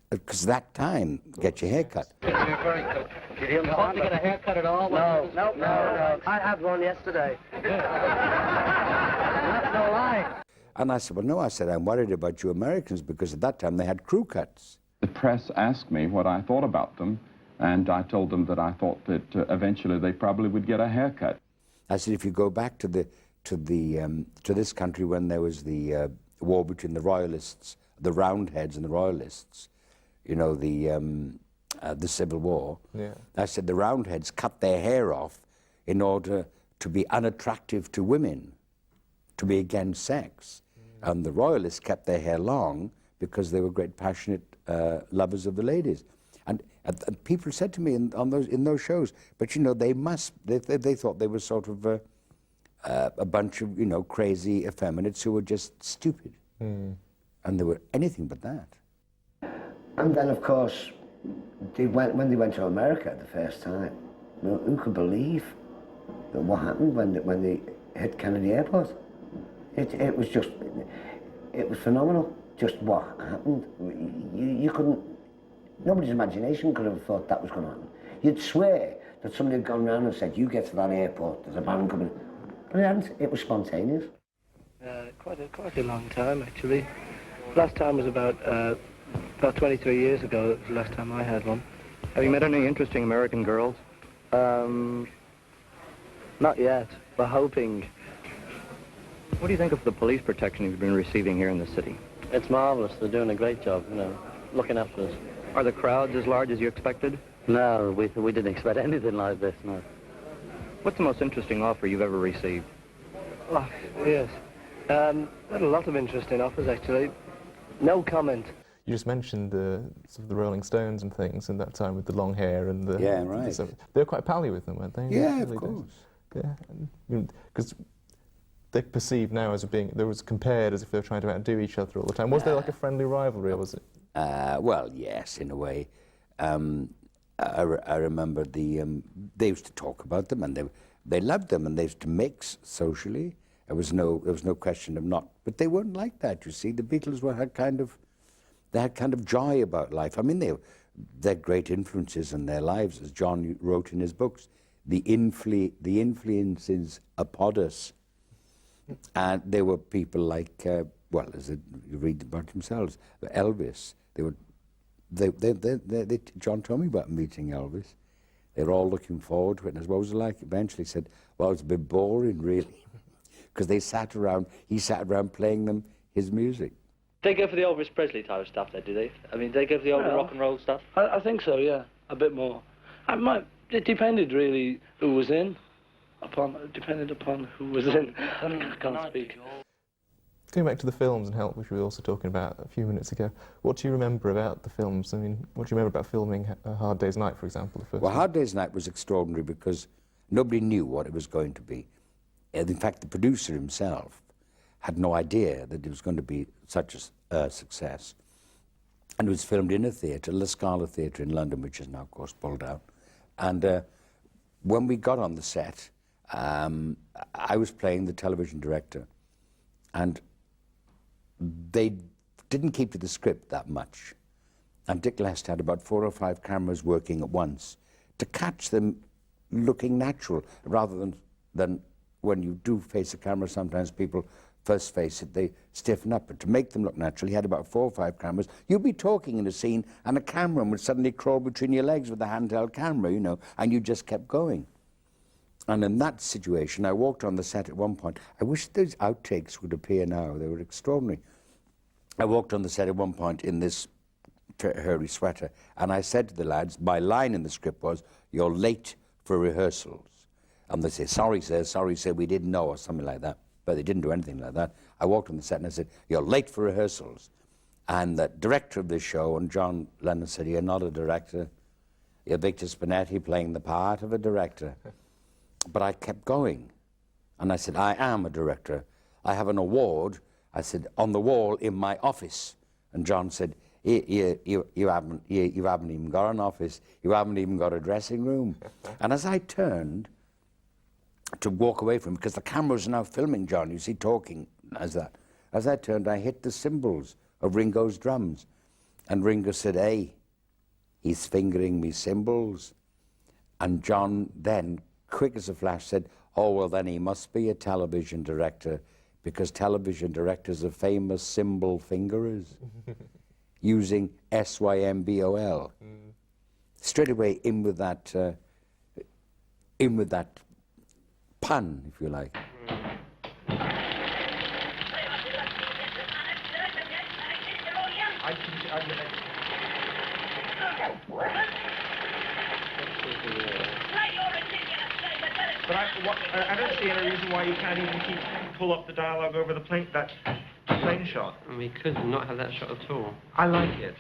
S12: Because that time, get your hair cut.
S21: Very good. You didn't want to get a haircut at all? No. I had one yesterday. That's no lie.
S12: And I said, well, no, I said, I'm worried about you Americans because at that time they had crew cuts.
S22: The press asked me what I thought about them, and I told them that I thought that eventually they probably would get a haircut.
S12: I said, if you go back to this country when there was the war between the Royalists, the Roundheads and the Royalists, you know, the Civil War.
S17: Yeah.
S12: I said the Roundheads cut their hair off in order to be unattractive to women, to be against sex. And the Royalists kept their hair long because they were great passionate lovers of the ladies. And people said to me in those shows, but you know, they thought they were sort of a bunch of, you know, crazy effeminates who were just stupid. And they were anything but that.
S23: And then, of course, when they went to America the first time, who could believe that what happened when they hit Kennedy Airport? It was just, it was phenomenal, just what happened. You couldn't, nobody's imagination could have thought that was going to happen. You'd swear that somebody had gone around and said, you get to that airport, there's a band coming. But it hadn't, it was spontaneous.
S21: Quite a long time, actually. Last time was about 23 years ago. That was the last time I had one.
S19: Have you met any interesting American girls?
S21: Not yet. We're hoping.
S19: What do you think of the police protection you've been receiving here in the city?
S15: It's marvellous. They're doing a great job, you know, looking after us.
S19: Are the crowds as large as you expected?
S21: No, we didn't expect anything like this, no.
S19: What's the most interesting offer you've ever received?
S21: Oh, yes. Had a lot of interesting offers, actually. No comment.
S17: You just mentioned sort of the Rolling Stones and things in that time with the long hair and the...
S12: Yeah, right.
S17: They were quite pally with them, weren't they?
S12: Yeah, of course.
S17: Yeah, because they're perceived now as being, they was compared as if they were trying to outdo each other all the time. Was there like a friendly rivalry, or was it?
S12: Well, yes, in a way. I remember they used to talk about them, and they loved them, and they used to mix socially. There was no question of not, but they weren't like that. You see, the Beatles had kind of joy about life. I mean, they're great influences in their lives, as John wrote in his books. The influences upon us, and there were people like, well, as you read about themselves, Elvis. John told me about meeting Elvis. They were all looking forward to it. And what was it like? Eventually, he said, "Well, it's a bit boring, really," because he sat around playing them his music.
S14: They go for the Elvis Presley type of stuff, then, do they? I mean, they go for the older rock and roll stuff.
S21: I think so, yeah, a bit more. It depended really who was in. Depended upon who was in. I can't speak.
S17: Going back to the films and Help, which we were also talking about a few minutes ago, what do you remember about the films? I mean, what do you remember about filming A Hard Day's Night, for example? The first
S12: well, Hard Day's Night was extraordinary because nobody knew what it was going to be. And in fact, the producer himself had no idea that it was going to be such a success. And it was filmed in a theatre, La Scala Theatre in London, which is now, of course, pulled out. And when we got on the set, I was playing the television director, and they didn't keep to the script that much. And Dick Lest had about 4 or 5 cameras working at once to catch them looking natural, rather than when you do face a camera, sometimes people first face it, they stiffen up. But to make them look natural, he had about 4 or 5 cameras. You'd be talking in a scene, and a cameraman would suddenly crawl between your legs with a handheld camera, you know, and you just kept going. And in that situation, I walked on the set at one point. I wish those outtakes would appear now. They were extraordinary. I walked on the set at one point in this hairy sweater, and I said to the lads, my line in the script was, "You're late for rehearsals." And they say, sorry, sir, we didn't know," or something like that. But they didn't do anything like that. I walked on the set and I said, "You're late for rehearsals." And the director of the show, and John Lennon said, "You're not a director. You're Richard Spinetti playing the part of a director." But I kept going. And I said, "I am a director. I have an award," I said, "on the wall in my office." And John said, you haven't even got an office. You haven't even got a dressing room." And as I turned to walk away from him, because the camera was now filming John, you see, talking as that. As I turned, I hit the cymbals of Ringo's drums. And Ringo said, "Hey, he's fingering me cymbals." And John then, quick as a flash, said, "Oh, well, then he must be a television director, because television directors are famous cymbal fingerers," using SYMBOL. Straight away in with that pun, if you like.
S18: But I don't see any reason why you can't even pull up the dialogue over the plane, that plane shot.
S2: We could not have that shot at all.
S18: I like it.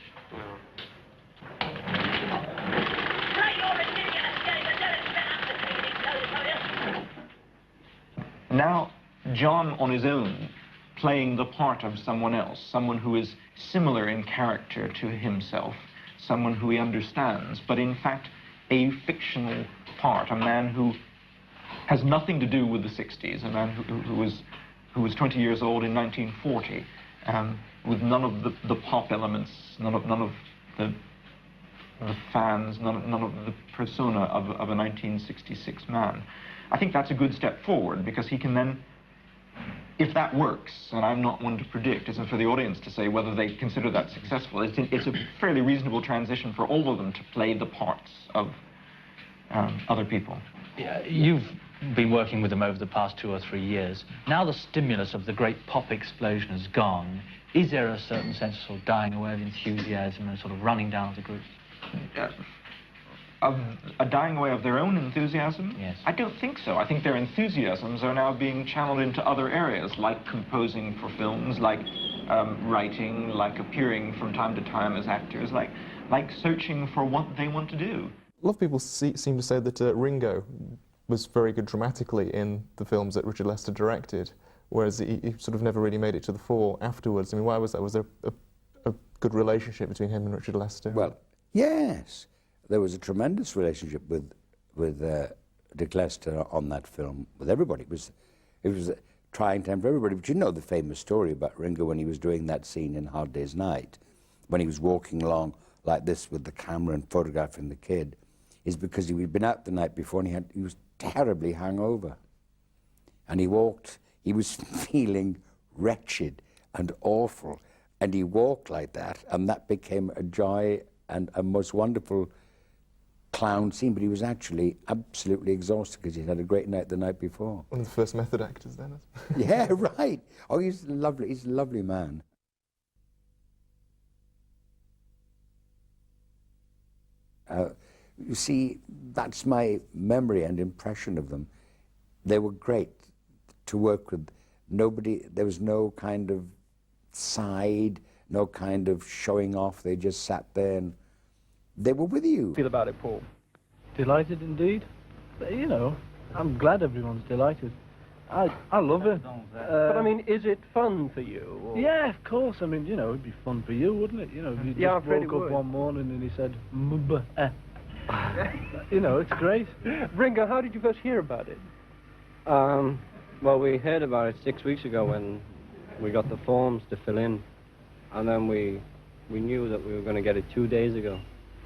S18: Now, John on his own, playing the part of someone else, someone who is similar in character to himself, someone who he understands, but in fact a fictional part, a man who has nothing to do with the 60s, a man who was 20 years old in 1940, with none of the pop elements, none of the fans, none of the persona of a 1966 man. I think that's a good step forward, because he can then, if that works, and I'm not one to predict, it's for the audience to say whether they consider that successful. It's a fairly reasonable transition for all of them to play the parts of other people.
S14: Yeah, you've been working with them over the past 2 or 3 years. Now the stimulus of the great pop explosion has gone. Is there a certain sense of sort of dying away of enthusiasm and sort of running down of the group?
S18: Of a dying away of their own enthusiasm?
S14: Yes.
S18: I don't think so. I think their enthusiasms are now being channeled into other areas, like composing for films, like writing, like appearing from time to time as actors, like searching for what they want to do.
S17: A lot of people seem to say that Ringo was very good dramatically in the films that Richard Lester directed, whereas he sort of never really made it to the fore afterwards. I mean, why was that? Was there a good relationship between him and Richard Lester?
S12: Well, yes. There was a tremendous relationship with Dick Lester on that film, with everybody. It was a trying time for everybody. But you know the famous story about Ringo when he was doing that scene in Hard Day's Night, when he was walking along like this with the camera and photographing the kid, is because he'd been out the night before and he was terribly hungover. And he was feeling wretched and awful, and he walked like that, and that became a joy and a most wonderful clown scene, but he was actually absolutely exhausted because he'd had a great night the night before.
S17: One of the first method actors then.
S12: Yeah, right. Oh, he's a lovely man. You see, that's my memory and impression of them. They were great to work with. There was no kind of side, no kind of showing off. They just sat there and they were with you.
S3: Feel about it, Paul? Delighted indeed. But, you know, I'm glad everyone's delighted. I love it.
S4: But I mean, is it fun for you? Or?
S3: Yeah, of course. I mean, you know, it'd be fun for you, wouldn't it? You know, if you just woke up one morning and he said, you know, it's great.
S4: Ringo, how did you first hear about it?
S2: Well, we heard about it 6 weeks ago when we got the forms to fill in, and then we knew that we were going to get it 2 days ago,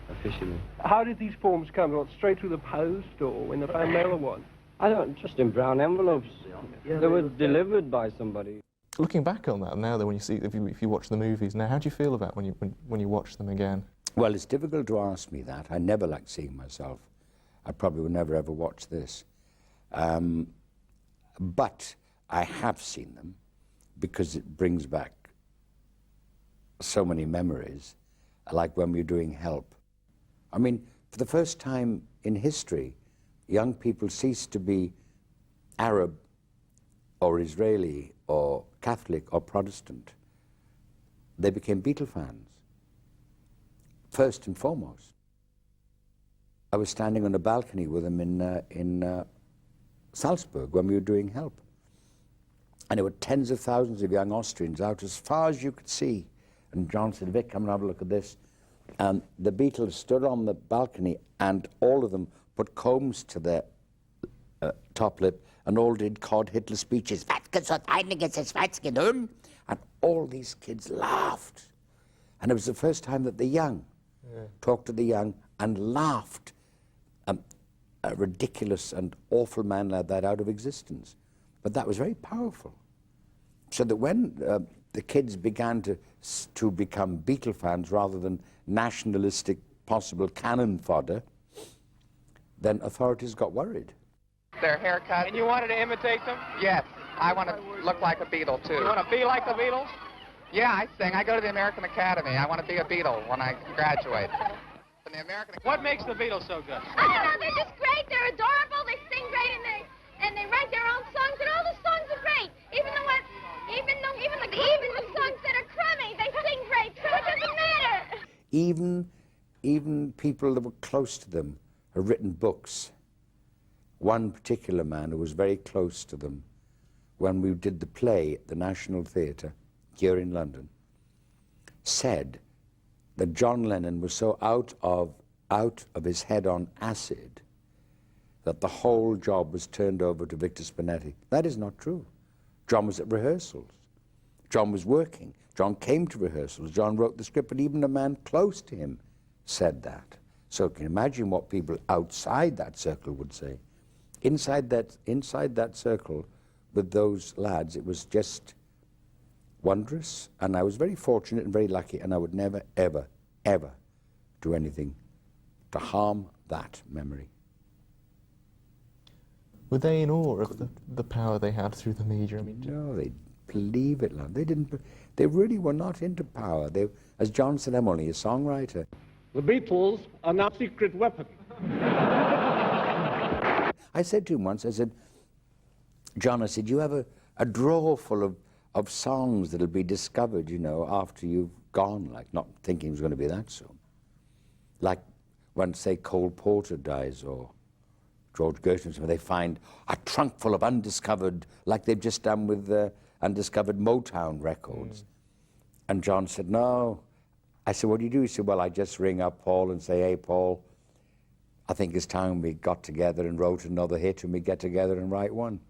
S2: officially.
S4: How did these forms come? What, straight through the post or in the fan mail or what?
S2: I don't, just in brown envelopes. Yeah, they were delivered by somebody.
S17: Looking back on that now, though, when you see, if you watch the movies now, how do you feel about when you watch them again?
S12: Well, it's difficult to ask me that. I never like seeing myself. I probably would never ever watch this. But I have seen them because it brings back so many memories, like when we were doing Help. I mean, for the first time in history, young people ceased to be Arab or Israeli or Catholic or Protestant. They became Beatle fans, first and foremost. I was standing on a balcony with them in Salzburg when we were doing Help. And there were tens of thousands of young Austrians out as far as you could see. And John said, Vic, come and have a look at this. And the Beatles stood on the balcony and all of them put combs to their top lip and all did Cod Hitler speeches. And all these kids laughed. And it was the first time that the young talked to the young and laughed a ridiculous and awful man like that out of existence. But that was very powerful. So that when the kids began to become Beatle fans rather than nationalistic possible cannon fodder, then authorities got worried.
S7: Their haircut.
S8: And you wanted to imitate them?
S7: Yes, I want to look like a Beatle too.
S8: You want to be like the Beatles?
S7: Yeah, I sing. I go to the American Academy. I want to be a Beatle when I graduate. The American
S8: What makes the Beatles so good?
S9: I don't know, they're just great, they're adorable, they sing great, and they write their own songs, and all the songs are great. Even the songs that are crummy, they sing great, so it doesn't matter.
S12: Even people that were close to them have written books. One particular man who was very close to them, when we did the play at the National Theatre here in London, said that John Lennon was so out of his head on acid that the whole job was turned over to Victor Spinetti. That is not true. John was at rehearsals. John was working. John came to rehearsals. John wrote the script, but even a man close to him said that. So you can imagine what people outside that circle would say. Inside that circle with those lads, it was just wondrous, and I was very fortunate and very lucky, and I would never, ever, ever do anything to harm that memory.
S17: Were they in awe of the power they had through the media? I mean,
S12: no, they believe it, lad. They really were not into power. They, as John said, I'm only a songwriter.
S4: The Beatles are now a secret weapon.
S12: I said to him once, I said, John, I said, you have a drawer full of songs that'll be discovered, you know, after you've gone, like not thinking it was going to be that soon. Like when, say, Cole Porter dies or George Gershwin, where they find a trunk full of undiscovered, like they've just done with the undiscovered Motown records. And John said, no. I said, what do you do? He said, well, I just ring up Paul and say, hey, Paul, I think it's time we got together and wrote another hit, and we get together and write one.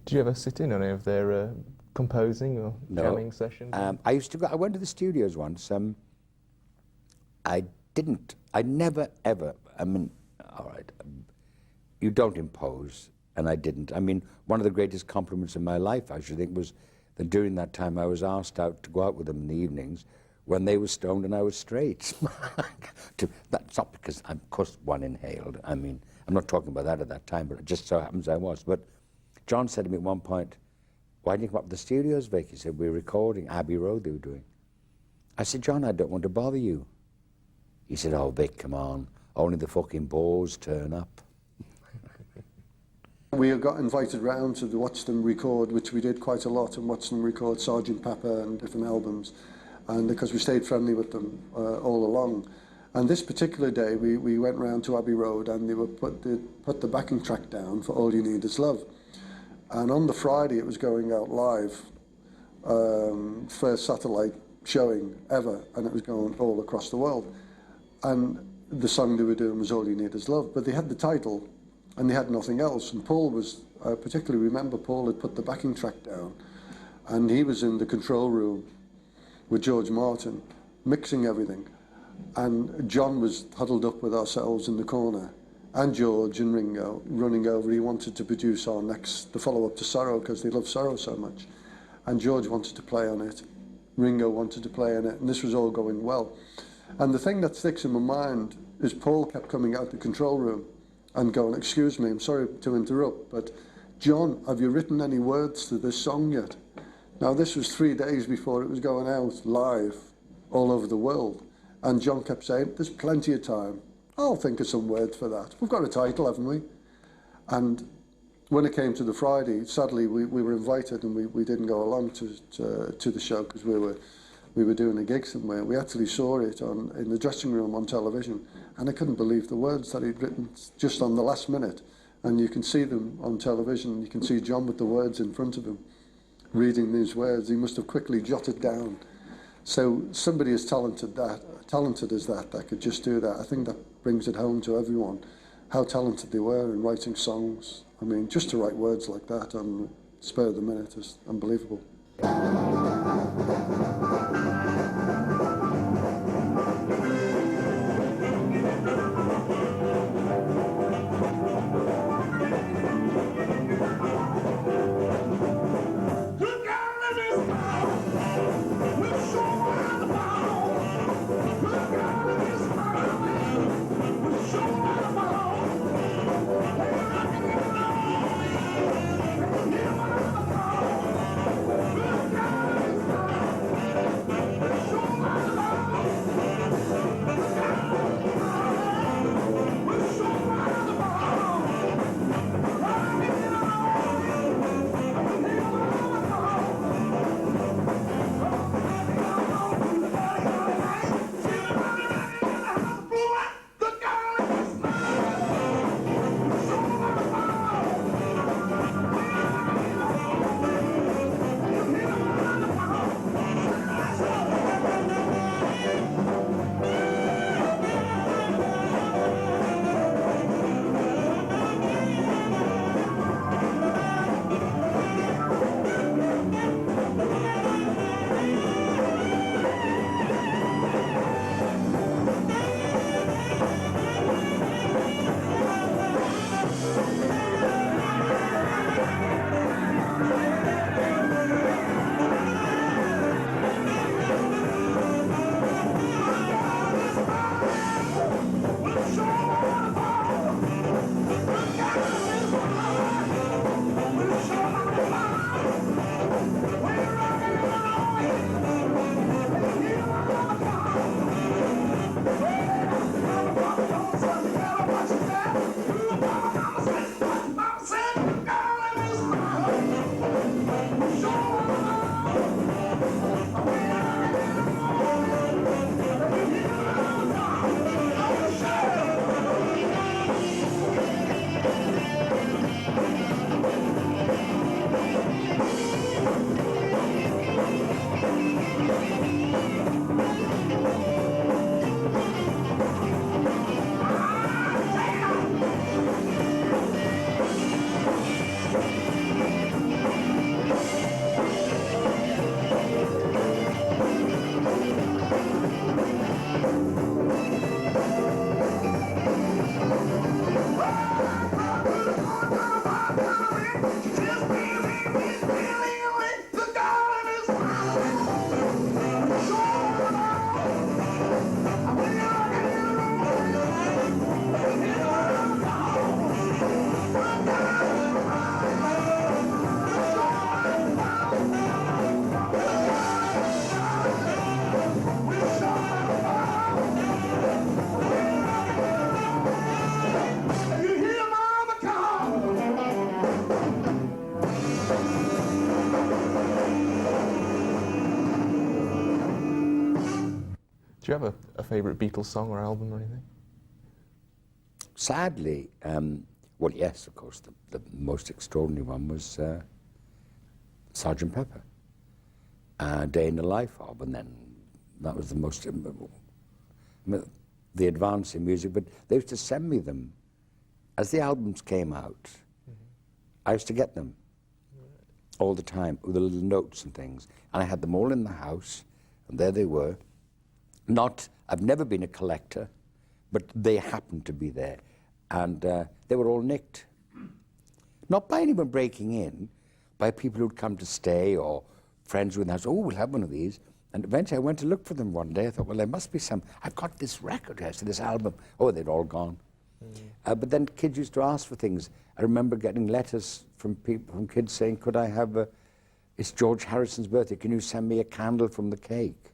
S17: Did you ever sit in on any of their composing or jamming sessions?
S12: I used to go. I went to the studios once. I never ever. I mean, all right, you don't impose, and I didn't. I mean, one of the greatest compliments in my life, I should think, was that during that time I was asked out to go out with them in the evenings when they were stoned and I was straight. That's not because, of course, one inhaled. I mean, I'm not talking about that at that time, but it just so happens I was. But John said to me at one point, why didn't you come up to the studios, Vic? He said, we're recording Abbey Road they were doing. I said, John, I don't want to bother you. He said, oh, Vic, come on. Only the fucking bores turn up.
S10: We got invited round to watch them record, which we did quite a lot, and watch them record Sgt. Pepper and different albums. And because we stayed friendly with them all along. And this particular day, we went round to Abbey Road and they put the backing track down for All You Need Is Love. And on the Friday, it was going out live, first satellite showing ever, and it was going all across the world. And the song they were doing was All You Need Is Love, but they had the title and they had nothing else. And Paul was, I particularly remember Paul had put the backing track down, and he was in the control room with George Martin, mixing everything. And John was huddled up with ourselves in the corner, and George and Ringo running over. He wanted to produce the follow-up to Sorrow, because they loved Sorrow so much. And George wanted to play on it. Ringo wanted to play on it, and this was all going well. And the thing that sticks in my mind is Paul kept coming out the control room and going, "Excuse me, I'm sorry to interrupt, but John, have you written any words to this song yet?" Now, this was 3 days before it was going out live all over the world. And John kept saying, "There's plenty of time. I'll think of some words for that. We've got a title, haven't we?" And when it came to the Friday, sadly, we were invited and we didn't go along to the show because we were doing a gig somewhere. We actually saw it in the dressing room on television, and I couldn't believe the words that he'd written just on the last minute. And you can see them on television. You can see John with the words in front of him, reading these words. He must have quickly jotted down. So somebody as talented as that could just do that, I think that brings it home to everyone, how talented they were in writing songs. I mean, just to write words like that on the spur of the minute is unbelievable.
S17: Do you have a favourite Beatles song or album or anything?
S12: Sadly, well, yes, of course, the most extraordinary one was Sgt. Pepper, Day in the Life of, and then that was the most, the advance in music, but they used to send me them. As the albums came out, I used to get them all the time, with the little notes and things, and I had them all in the house, and there they were. I've never been a collector, but they happened to be there. and they were all nicked. Not by anyone breaking in, by people who'd come to stay or friends with us. Oh, we'll have one of these. And eventually I went to look for them one day. I thought, well, there must be some. I've got this record here, so this album. Oh, they'd all gone. But then kids used to ask for things. I remember getting letters from people, from kids saying, could I have it's George Harrison's birthday, can you send me a candle from the cake?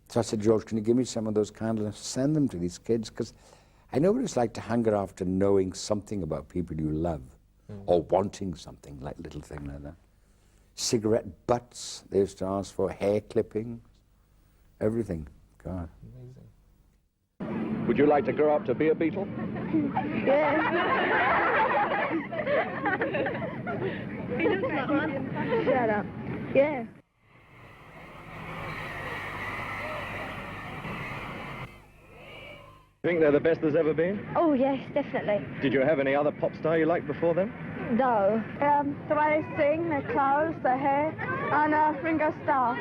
S12: So I said, George, can you give me some of those candles and send them to these kids? Because I know what it's like to hunger after knowing something about people you love, or wanting something, like little thing like that. Cigarette butts, they used to ask for, hair clippings, everything. God.
S1: Amazing. Would you like to grow up to be a Beatle?
S9: Yes. He looks like one. Shut up. Yeah.
S1: Think they're the best there's ever been?
S9: Oh, yes, definitely.
S1: Did you have any other pop star you liked before them?
S9: No. The way they sing, their clothes, their hair, and Ringo Starr.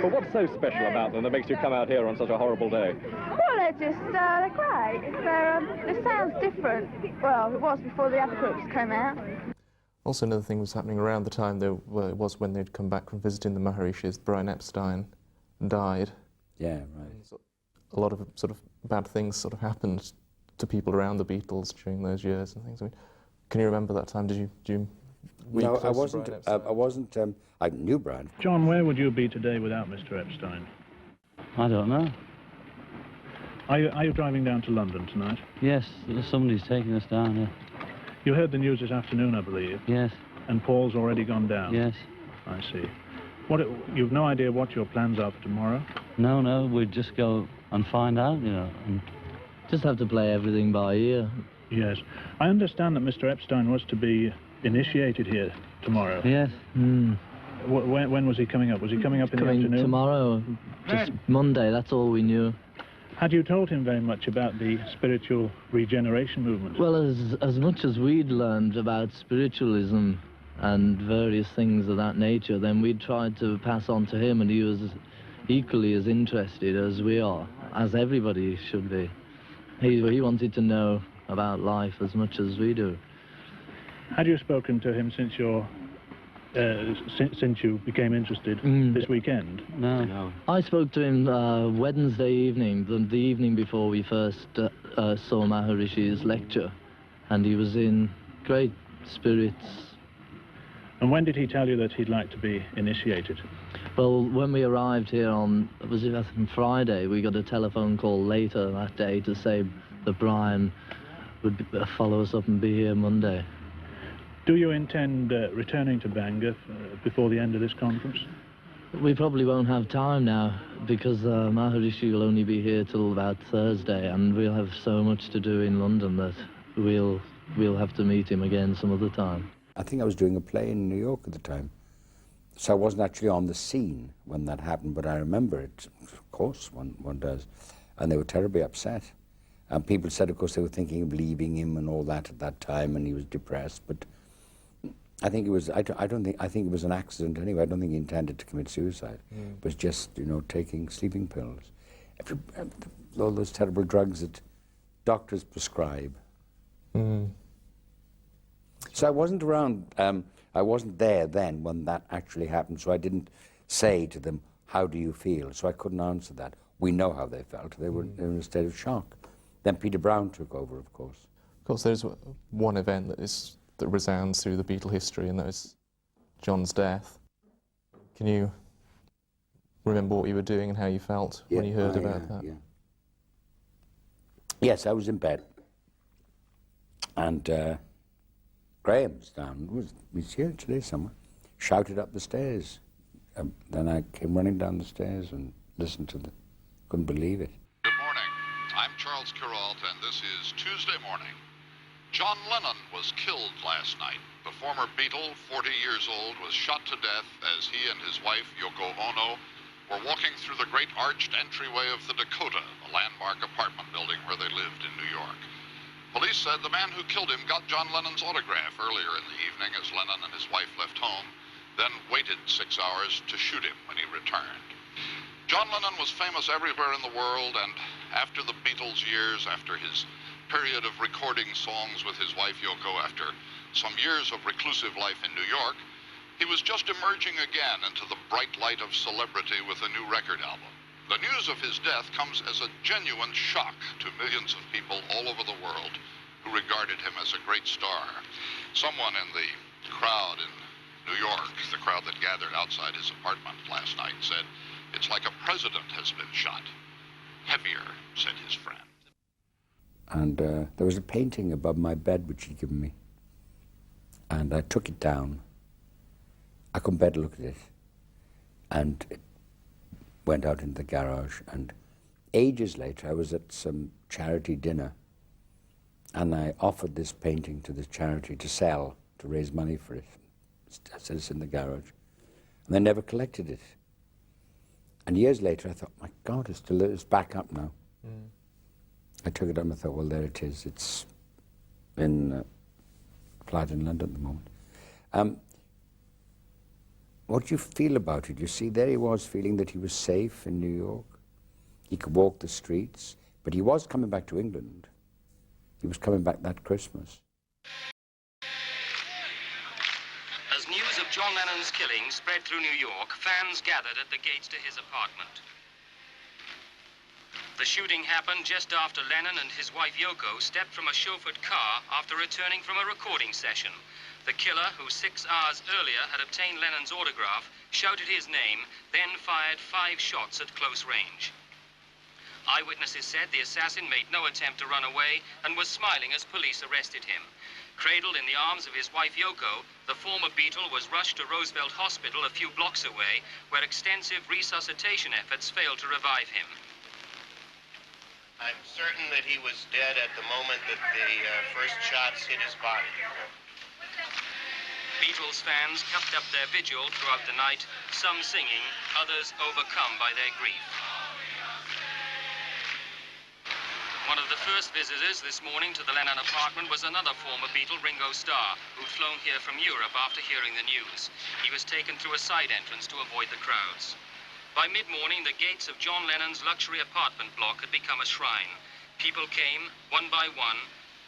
S1: But what's so special about them that makes you come out here on such a horrible day?
S9: Well, they're great. It sounds different. Well, it was before the other groups came out.
S17: Also, another thing was happening around the time there was when they'd come back from visiting the Maharishis. Brian Epstein died.
S12: Yeah, right.
S17: A lot of sort of bad things sort of happened to people around the Beatles during those years and things. I mean, can you remember that time?
S12: No, I wasn't. I knew Brian.
S3: John, where would you be today without Mr. Epstein?
S5: I don't know.
S3: Are you driving down to London tonight?
S5: Yes, somebody's taking us down here.
S3: You heard the news this afternoon, I believe.
S5: Yes.
S3: And Paul's already gone down?
S5: Yes.
S3: I see. You've no idea what your plans are for tomorrow?
S5: No, we'd just go and find out, you know, and just have to play everything by ear.
S3: Yes. I understand that Mr. Epstein was to be initiated here tomorrow.
S5: Yes.
S3: When was he coming up? Was he coming up in the afternoon?
S5: Tomorrow, just Monday, that's all we knew.
S3: Had you told him very much about the spiritual regeneration movement?
S5: Well, as much as we'd learned about spiritualism and various things of that nature, then we tried to pass on to him, and he was equally as interested as we are, as everybody should be. He wanted to know about life as much as we do.
S3: Had you spoken to him since you became interested this weekend?
S5: No. I spoke to him Wednesday evening, the evening before we first saw Maharishi's lecture, and he was in great spirits.
S3: And when did he tell you that he'd like to be initiated?
S5: Well, when we arrived here on Friday, we got a telephone call later that day to say that Brian would follow us up and be here Monday.
S3: Do you intend returning to Bangor before the end of this conference?
S5: We probably won't have time now, because Maharishi will only be here till about Thursday, and we'll have so much to do in London that we'll have to meet him again some other time.
S12: I think I was doing a play in New York at the time, so I wasn't actually on the scene when that happened, but I remember it, of course, one does, and they were terribly upset. And people said, of course, they were thinking of leaving him and all that at that time, and he was depressed, but I think it was, I think it was an accident anyway. I don't think he intended to commit suicide. It was just, taking sleeping pills. All those terrible drugs that doctors prescribe. So I wasn't around, I wasn't there then when that actually happened, so I didn't say to them, how do you feel? So I couldn't answer that. We know how they felt. They were in a state of shock. Then Peter Brown took over, of course.
S17: Of course, there's one event that resounds through the Beatle history, and that was John's death. Can you remember what you were doing and how you felt when you heard about that?
S12: Yeah. Yes, I was in bed, and Graham was down. He's here today somewhere. Shouted up the stairs. Then I came running down the stairs and listened to couldn't believe it.
S11: Good morning. I'm Charles Kuralt, and this is Tuesday morning. John Lennon was killed last night. The former Beatle, 40 years old, was shot to death as he and his wife, Yoko Ono, were walking through the great arched entryway of the Dakota, a landmark apartment building where they lived in New York. Police said the man who killed him got John Lennon's autograph earlier in the evening as Lennon and his wife left home, then waited 6 hours to shoot him when he returned. John Lennon was famous everywhere in the world, and after the Beatles' years, after his period of recording songs with his wife Yoko after some years of reclusive life in New York, he was just emerging again into the bright light of celebrity with a new record album. The news of his death comes as a genuine shock to millions of people all over the world who regarded him as a great star. Someone in the crowd in New York, the crowd that gathered outside his apartment last night, said, "It's like a president has been shot." Heavier, said his friend.
S12: And there was a painting above my bed which he'd given me. And I took it down. I couldn't bear to look at it. And it went out into the garage. And ages later, I was at some charity dinner. And I offered this painting to the charity to sell, to raise money for it. I said, it's in the garage. And they never collected it. And years later, I thought, my God, it's back up now. Mm. I took it up and I thought, well, there it is. It's in a flat in London at the moment. What do you feel about it? You see, there he was feeling that he was safe in New York. He could walk the streets, but he was coming back to England. He was coming back that Christmas.
S6: As news of John Lennon's killing spread through New York, fans gathered at the gates to his apartment. The shooting happened just after Lennon and his wife Yoko stepped from a chauffeured car after returning from a recording session. The killer, who 6 hours earlier had obtained Lennon's autograph, shouted his name, then fired 5 shots at close range. Eyewitnesses said the assassin made no attempt to run away and was smiling as police arrested him. Cradled in the arms of his wife Yoko, the former Beatle was rushed to Roosevelt Hospital a few blocks away, where extensive resuscitation efforts failed to revive him.
S13: I'm certain that he was dead at the moment that the first shots hit his body.
S6: Beatles fans kept up their vigil throughout the night, some singing, others overcome by their grief. One of the first visitors this morning to the Lennon apartment was another former Beatle, Ringo Starr, who'd flown here from Europe after hearing the news. He was taken through a side entrance to avoid the crowds. By mid-morning, the gates of John Lennon's luxury apartment block had become a shrine. People came, one by one,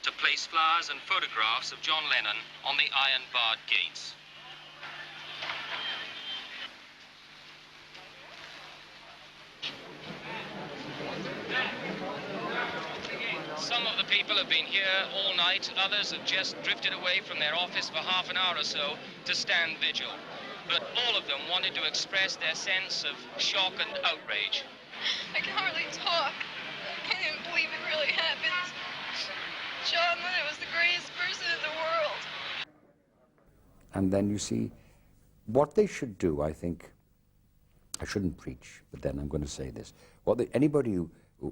S6: to place flowers and photographs of John Lennon on the iron-barred gates. Some of the people have been here all night. Others have just drifted away from their office for half an hour or so to stand vigil. But all of them wanted to express their sense of shock and outrage.
S9: I can hardly talk. I can't even believe it really happened. John Lennon was the greatest person in the world.
S12: And then you see, what they should do, I think, I shouldn't preach, but then I'm going to say this. Anybody who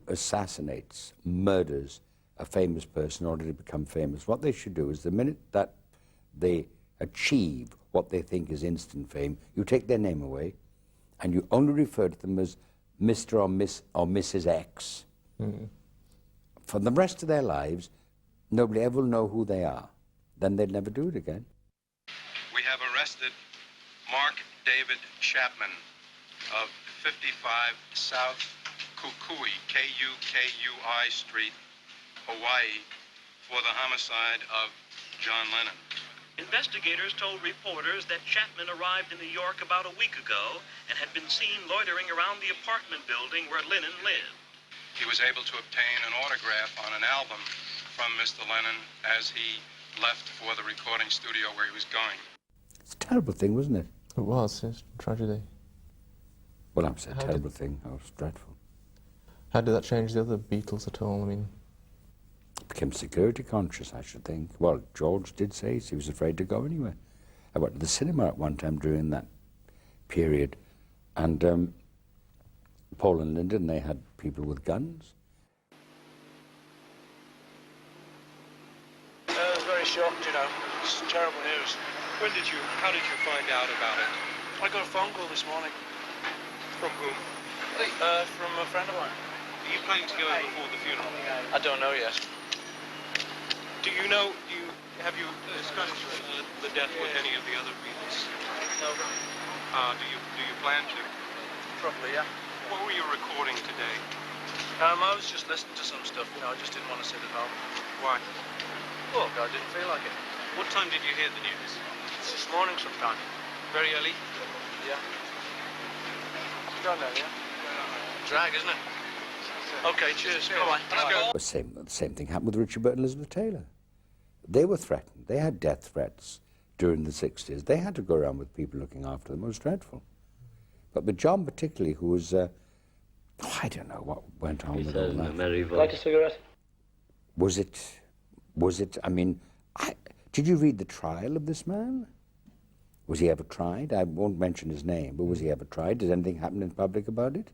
S12: assassinates, murders a famous person in order to become famous, what they should do is the minute that they achieve what they think is instant fame, you take their name away and you only refer to them as Mr. or Miss or Mrs. X. Mm. For the rest of their lives, nobody ever will know who they are. Then they'd never do it again.
S16: We have arrested Mark David Chapman of 55 South Kukui, K-U-K-U-I Street, Hawaii, for the homicide of John Lennon.
S24: Investigators told reporters that Chapman arrived in New York about a week ago and had been seen loitering around the apartment building where Lennon lived.
S16: He was able to obtain an autograph on an album from Mr. Lennon as he left for the recording studio where he was going.
S12: It's a terrible thing, wasn't it?
S17: It was. It's a tragedy.
S12: Well, I'm saying a terrible thing. It was dreadful.
S17: How did that change the other Beatles at all? I mean,
S12: became security conscious, I should think. Well, George did say he was afraid to go anywhere. I went to the cinema at one time during that period, and Paul and Lyndon, they had people with guns.
S25: I was very shocked, you know. It's terrible news.
S8: How did you find out about it?
S25: I got a phone call this morning.
S8: From whom?
S25: From a friend of mine.
S8: Are you planning to go in before the funeral?
S25: I don't know yet.
S8: Do you know, have you discussed the death with any of the other Beatles?
S25: No.
S8: Do you plan to?
S25: Probably, yeah.
S8: What were you recording today?
S25: I was just listening to some stuff, you know, I just didn't want to sit at home.
S8: Why?
S25: Well, I didn't feel like it.
S8: What time did you hear the news?
S25: It's this morning sometime.
S8: Very early?
S25: Yeah. You don't know, yeah? Drag, isn't it? Okay, cheers. Bye-bye. Let's go.
S12: The same thing happened with Richard Burton and Elizabeth Taylor. They were threatened. They had death threats during the 60s. They had to go around with people looking after them. It was dreadful. But with John particularly, who was, I don't know what went on with all that.
S21: Light a cigarette?
S12: Was it, I mean, did you read the trial of this man? Was he ever tried? I won't mention his name, but was he ever tried? Did anything happen in public about it?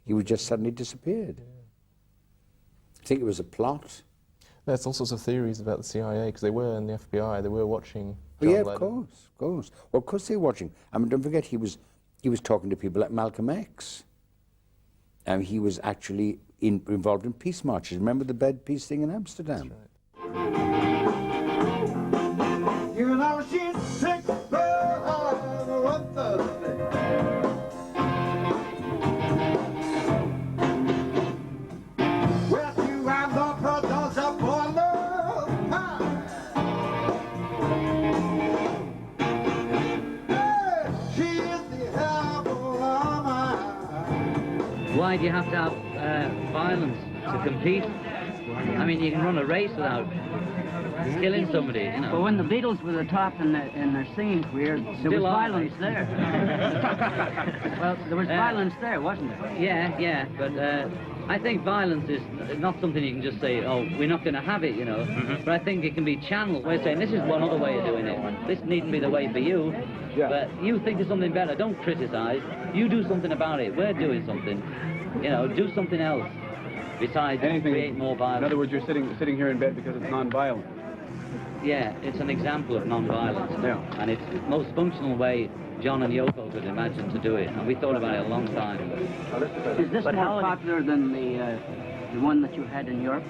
S12: He was just suddenly disappeared. I think it was a plot.
S17: There's all sorts of theories about the CIA, because they were in the FBI, they were watching
S12: Oh,
S17: John
S12: yeah,
S17: Lennon.
S12: of course. Well, of course they were watching. I mean, don't forget, he was talking to people like Malcolm X. And he was actually involved in peace marches. Remember the bed peace thing in Amsterdam?
S15: You know she's sick, what the well, you have the products upon the she is the apple of my eye.
S19: Why do you have to have violence to compete? I mean, you can run a race without killing somebody, you know.
S20: But when the Beatles were the top in their singing career, there was violence there. Well, there was violence there, wasn't there?
S19: Yeah, but I think violence is not something you can just say, oh, we're not going to have it, you know. But I think it can be channeled. We're saying, this is one other way of doing it. This needn't be the way for you. But you think of something better. Don't criticize. You do something about it. We're doing something. You know, do something else besides create more violence.
S22: In other words, you're sitting here in bed because it's non-violent.
S19: Yeah, it's an example of non-violence. Yeah. And it's the most functional way John and Yoko could imagine to do it. And we thought about it a long time.
S20: Is this more popular than the one that you had in Europe?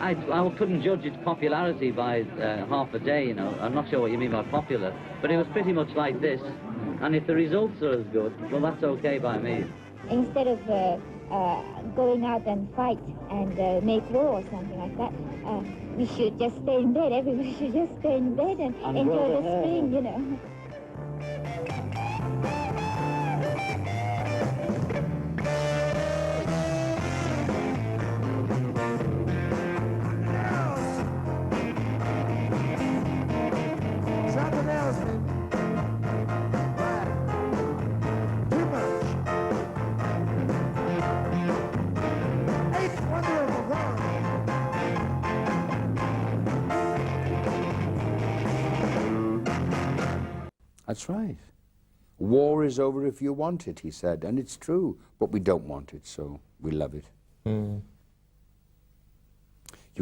S19: I couldn't judge its popularity by half a day, you know. I'm not sure what you mean by popular. But it was pretty much like this. And if the results are as good, well, that's okay by me.
S23: Instead of going out and fight and make war or something like that, we should just stay in bed. Everybody should just stay in bed and enjoy the spring, you know.
S15: Something else, man. Too much. Eighth wonder of the world.
S12: That's right. War is over if you want it, he said, and it's true, but we don't want it, so we love it. You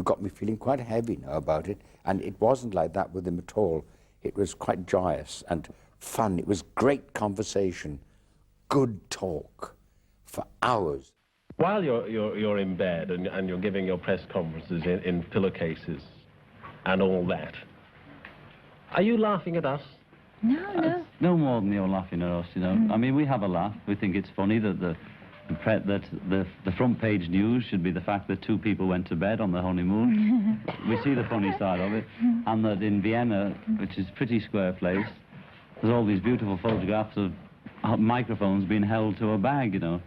S12: got me feeling quite heavy now about it, and it wasn't like that with him at all. It was quite joyous and fun. It was great conversation, good talk for hours.
S26: While you're in bed and you're giving your press conferences in pillowcases and all that, are you laughing at us?
S23: No.
S27: No more than you're laughing at us, you know. I mean, we have a laugh. We think it's funny that the front page news should be the fact that two people went to bed on their honeymoon. We see the funny side of it. And that in Vienna, which is a pretty square place, there's all these beautiful photographs of microphones being held to a bag, you know,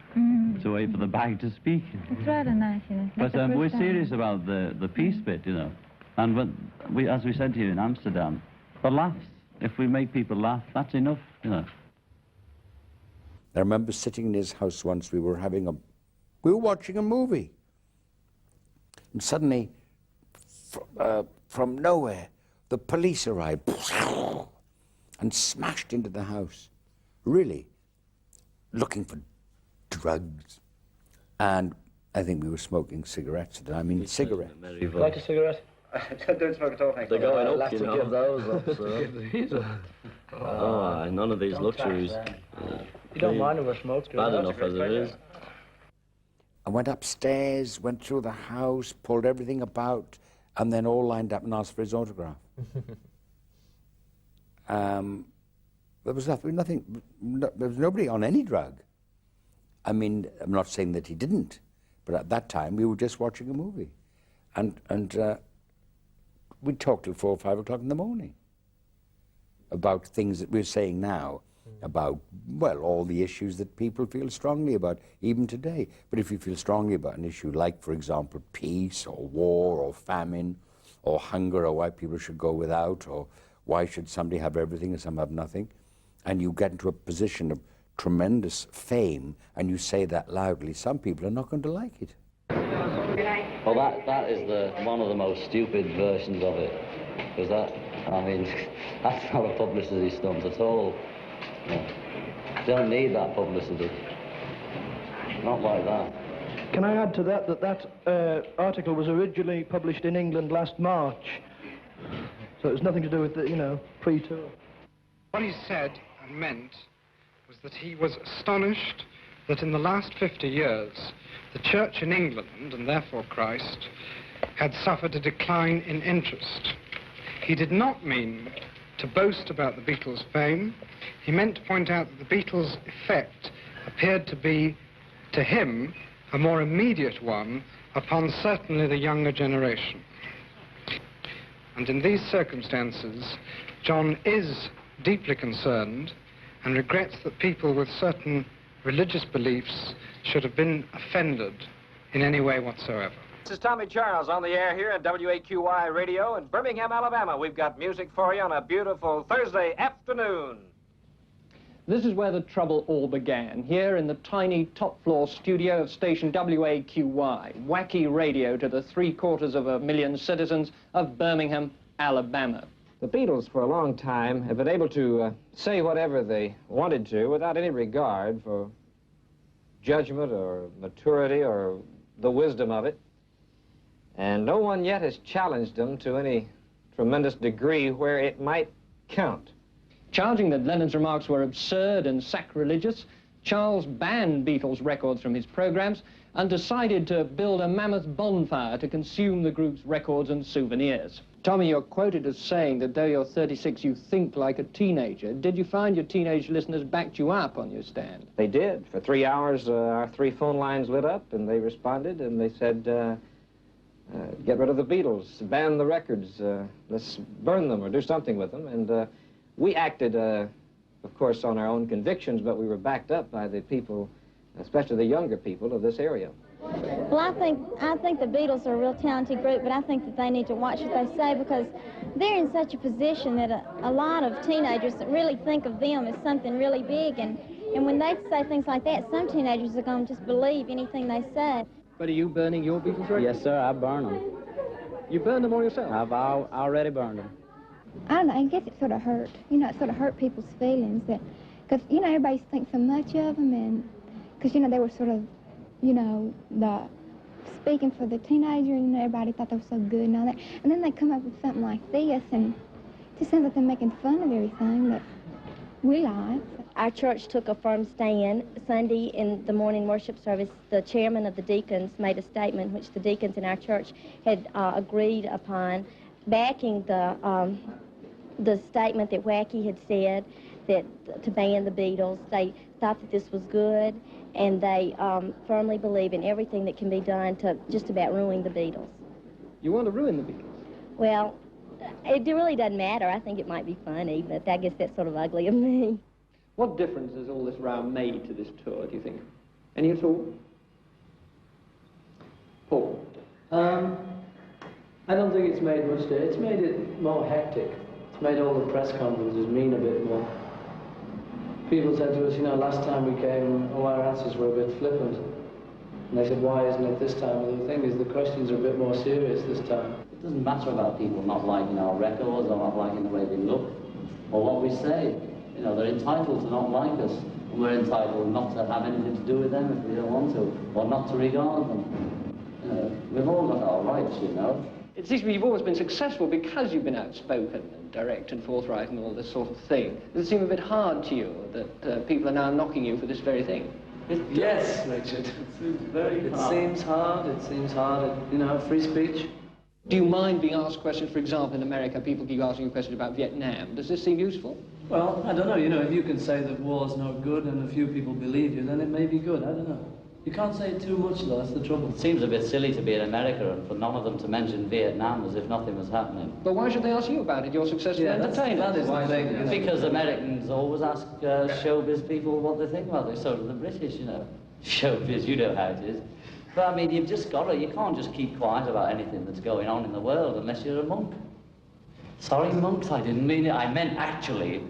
S27: to wait for the bag to speak.
S23: It's rather nice, you know.
S27: But we're serious about the peace bit, you know. And as we said to you in Amsterdam, the laughs. If we make people laugh, that's enough, you know.
S12: I remember sitting in his house once, we were watching a movie. And suddenly, from nowhere, the police arrived and smashed into the house, really, looking for drugs. And I think we were smoking cigarettes. I mean, cigarettes.
S21: Light a cigarette?
S2: Don't smoke at all, thanks.
S28: They're going
S2: I'll
S28: up,
S2: have
S28: you
S2: to
S28: know.
S2: give those up,
S28: Oh, none of these luxuries.
S21: You don't mind if I smoke, do you?
S28: Bad enough as it is.
S12: I went upstairs, went through the house, pulled everything about, and then all lined up and asked for his autograph. There was there was nobody on any drug. I mean, I'm not saying that he didn't, But at that time, we were just watching a movie. And we'd talk till 4 or 5 o'clock in the morning about things that we're saying now, about, well, all the issues that people feel strongly about, even today. But if you feel strongly about an issue like, for example, peace or war or famine or hunger or why people should go without or why should somebody have everything and some have nothing, and you get into a position of tremendous fame and you say that loudly, some people are not going to like it.
S27: Well, that is one of the most stupid versions of it, because I mean, that's not a publicity stunt at all. You don't need that publicity. Not like that.
S1: Can I add to that that article was originally published in England last March, so it's nothing to do with the, you know, pre-tour.
S3: What he said and meant was that he was astonished that in the last 50 years, the Church in England, and therefore Christ, had suffered a decline in interest. He did not mean to boast about the Beatles' fame. He meant to point out that the Beatles' effect appeared to be, to him, a more immediate one upon certainly the younger generation. And in these circumstances, John is deeply concerned and regrets that people with certain religious beliefs should have been offended in any way whatsoever.
S4: This is Tommy Charles on the air here at WAQY Radio in Birmingham, Alabama. We've got music for you on a beautiful Thursday afternoon.
S5: This is where the trouble all began, here in the tiny top-floor studio of station WAQY, wacky radio to the 750,000 citizens of Birmingham, Alabama.
S21: The Beatles, for a long time, have been able to say whatever they wanted to without any regard for judgment or maturity or the wisdom of it. And no one yet has challenged them to any tremendous degree where it might count.
S5: Charging that Lennon's remarks were absurd and sacrilegious, Charles banned Beatles records from his programs and decided to build a mammoth bonfire to consume the group's records and souvenirs. Tommy, you're quoted as saying that though you're 36, you think like a teenager. Did you find your teenage listeners backed you up on your stand?
S21: They did. For 3 hours, our 3 phone lines lit up, and they responded, and they said, get rid of the Beatles, ban the records, let's burn them or do something with them. And we acted, of course, on our own convictions, but we were backed up by the people, especially the younger people of this area.
S23: Well, I think the Beatles are a real talented group, but I think that they need to watch what they say because they're in such a position that a lot of teenagers really think of them as something really big, and when they say things like that, some teenagers are going to just believe anything they say.
S5: But are you burning your Beatles records?
S19: Yes, sir, I burn them.
S5: You burned them all yourself?
S19: I've already burned them.
S23: I don't know, I guess it sort of hurt. You know, it sort of hurt people's feelings that, because, you know, everybody thinks so much of them, and because, you know, they were sort of, you know, speaking for the teenager, and everybody thought they were so good and all that. And then they come up with something like this, and it just sounds like they're making fun of everything that we like.
S7: Our church took a firm stand. Sunday in the morning worship service, the chairman of the deacons made a statement which the deacons in our church had agreed upon, backing the statement that Wacky had said that to ban the Beatles. They thought that this was good, and they firmly believe in everything that can be done to just about ruin the Beatles.
S5: You want to ruin the Beatles?
S7: Well, it really doesn't matter. I think it might be funny, but I guess that's sort of ugly of me.
S5: What difference has all this row made to this tour, do you think? Any at all? Paul?
S10: I don't think it's made much difference. It's made it more hectic. It's made all the press conferences mean a bit more. People said to us, you know, last time we came, all our answers were a bit flippant. And they said, why isn't it this time? And the thing is, the questions are a bit more serious this time.
S27: It doesn't matter about people not liking our records or not liking the way they look or what we say. You know, they're entitled to not like us, and we're entitled not to have anything to do with them if we don't want to, or not to regard them. You know, we've all got our rights, you know.
S5: It seems to me you've always been successful because you've been outspoken and direct and forthright and all this sort of thing. Does it seem a bit hard to you that people are now knocking you for this very thing?
S10: Yes, Richard. It seems very hard. It seems hard, you know, free speech.
S5: Do you mind being asked questions? For example, in America, people keep asking you questions about Vietnam. Does this seem useful?
S10: Well, I don't know. You know, if you can say that war's no good and a few people believe you, then it may be good. I don't know. You can't say too much, though, that's the trouble.
S27: It seems a bit silly to be in America and for none of them to mention Vietnam as if nothing was happening.
S5: But why should they ask you about it? You're successful entertainers.
S10: That is the thing.
S27: You know.
S10: Because Americans always ask showbiz people what they think about it. So do the British, you know. Showbiz, you know how it is. But I mean, you've just got to, you can't just keep quiet about anything that's going on in the world unless you're a monk. Sorry, monks, I didn't mean it, I meant actually.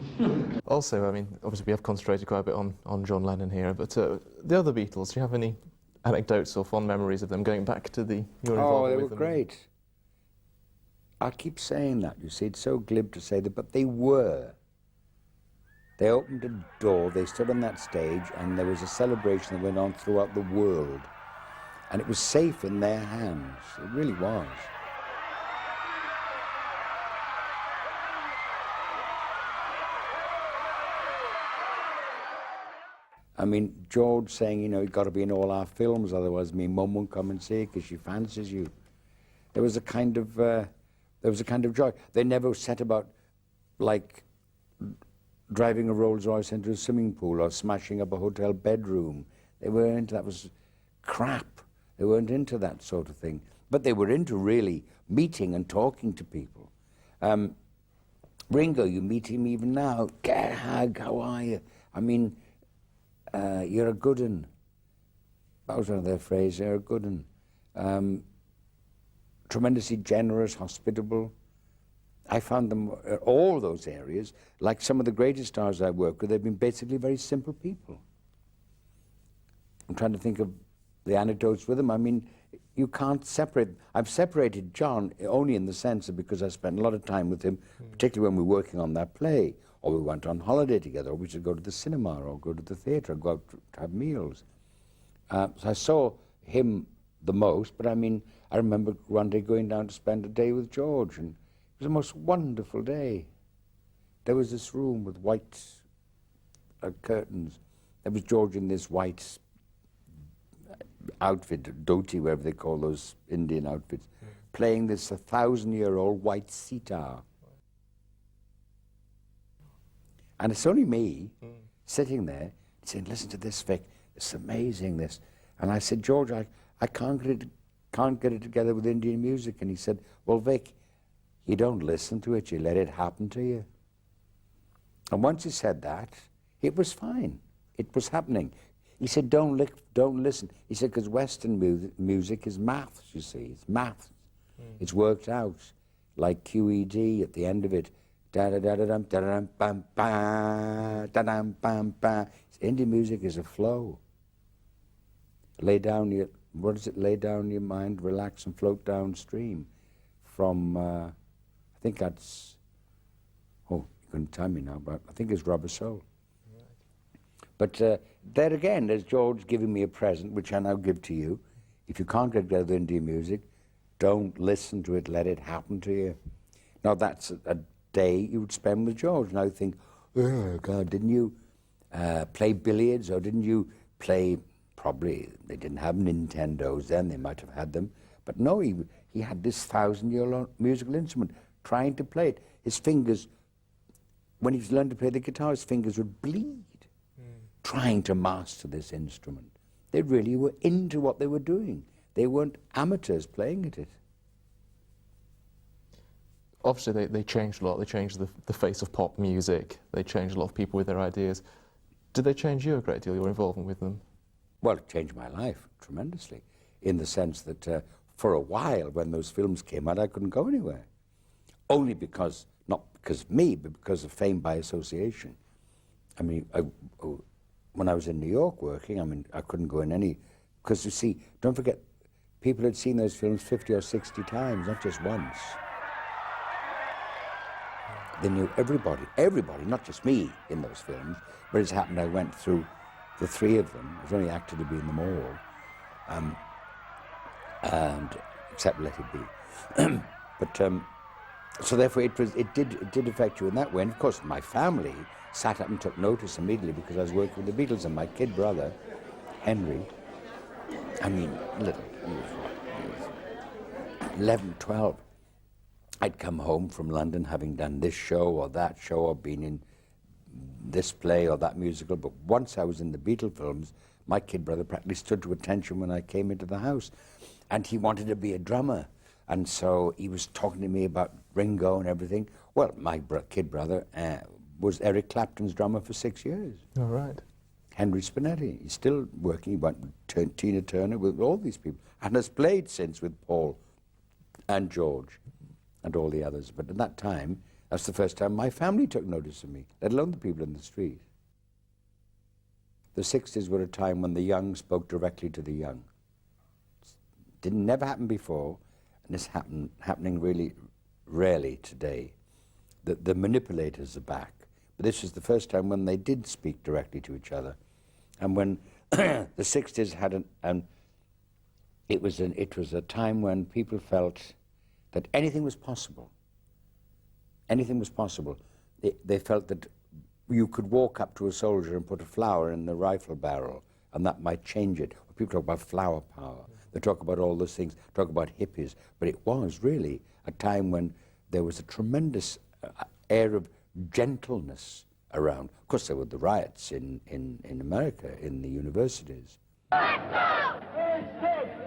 S17: Also, I mean, obviously we have concentrated quite a bit on John Lennon here, but the other Beatles, do you have any anecdotes or fond memories of them going back to your involvement with them?
S12: Oh, they were great. I keep saying that, you see, it's so glib to say that, but they were. They opened a door, they stood on that stage, and there was a celebration that went on throughout the world. And it was safe in their hands, it really was. I mean, George saying, you know, you've got to be in all our films, otherwise me mum won't come and see it because she fancies you. There was a kind of joy. They never set about, like, driving a Rolls Royce into a swimming pool or smashing up a hotel bedroom. They weren't, that was crap. They weren't into that sort of thing. But they were into really meeting and talking to people. Ringo, you meet him even now, get a hug, how are you? I mean, you're a good un. That was one of their phrases, you're a good un. Tremendously generous, hospitable. I found them, all those areas, like some of the greatest stars I work with, they've been basically very simple people. I'm trying to think of the anecdotes with them. I mean, you can't separate. I've separated John only in the sense of because I spent a lot of time with him, particularly when we were working on that play, or we went on holiday together, or we should go to the cinema, or go to the theatre, or go out to have meals. So I saw him the most, but I mean, I remember one day going down to spend a day with George, and it was the most wonderful day. There was this room with white curtains. There was George in this white outfit, dhoti, whatever they call those Indian outfits, playing this 1,000-year-old white sitar. And it's only me sitting there saying, listen to this, Vic, it's amazing, this. And I said, George, I can't get it together with Indian music. And he said, well, Vic, you don't listen to it, you let it happen to you. And once he said that, it was fine. It was happening. He said, don't listen. He said, because Western music is maths, you see. It's maths. It's worked out, like QED at the end of it. Da-da-da-da-dum, da-da-dum, bam, ba, da-dum, bam, ba. Indian music is a flow. Lay down your, what is it? Lay down your mind, relax and float downstream. From, I think that's, oh, you couldn't tell me now, but I think it's Rubber Soul. But there again, there's George giving me a present, which I now give to you. If you can't get together with Indian music, don't listen to it, let it happen to you. Now that's a day you would spend with George. Now you think, oh God, didn't you play billiards, or didn't you play, probably, they didn't have Nintendos then, they might have had them. But no, he had this 1,000-year-old musical instrument, trying to play it. His fingers, when he learned to play the guitar, his fingers would bleed, trying to master this instrument. They really were into what they were doing. They weren't amateurs playing at it.
S17: Obviously, they changed a lot. They changed the face of pop music. They changed a lot of people with their ideas. Did they change you a great deal, your involvement with them?
S12: Well, it changed my life tremendously, in the sense that for a while, when those films came out, I couldn't go anywhere. Only because, not because of me, but because of fame by association. I mean, when I was in New York working, I mean, I couldn't go in any, because you see, don't forget, people had seen those films 50 or 60 times, not just once. They knew everybody, not just me in those films, but as happened, I went through the 3 of them. I was only acted to be in them all, and except Let It Be. But so therefore, it did affect you in that way. And of course, my family sat up and took notice immediately because I was working with the Beatles, and my kid brother, Henry, I mean, little, he was 11, 12. I'd come home from London having done this show or that show or been in this play or that musical, but once I was in the Beatle films, My kid brother practically stood to attention when I came into the house. And he wanted to be a drummer. And so he was talking to me about Ringo and everything. Well, my kid brother was Eric Clapton's drummer for 6 years.
S17: All right.
S12: Henry Spinetti. He's still working. He went with Tina Turner, with all these people. And has played since with Paul and George and all the others. But at that time, that's the first time my family took notice of me, let alone the people in the street. The 60s were a time when the young spoke directly to the young. Didn't never happen before, and it's happening really rarely today. The manipulators are back. But this is the first time when they did speak directly to each other. And when the 60s had it was a time when people felt that anything was possible. Anything was possible. They felt that you could walk up to a soldier and put a flower in the rifle barrel, and that might change it. People talk about flower power. They talk about all those things, talk about hippies. But it was really a time when there was a tremendous air of gentleness around. Of course, there were the riots in America, in the universities.
S15: Let's go!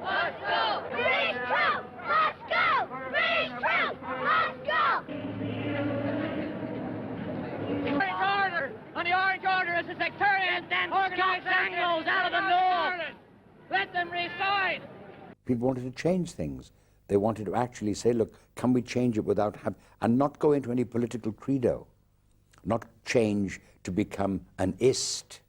S15: Let's go! Freeze Trump! Let's go! Freeze Trump! Let's go!
S6: Orange Order! And the Orange Order is a sectarian organized Anglos out of the north! Let them reside!
S12: People wanted to change things. They wanted to actually say, look, can we change it without and not go into any political credo, not change to become an ist,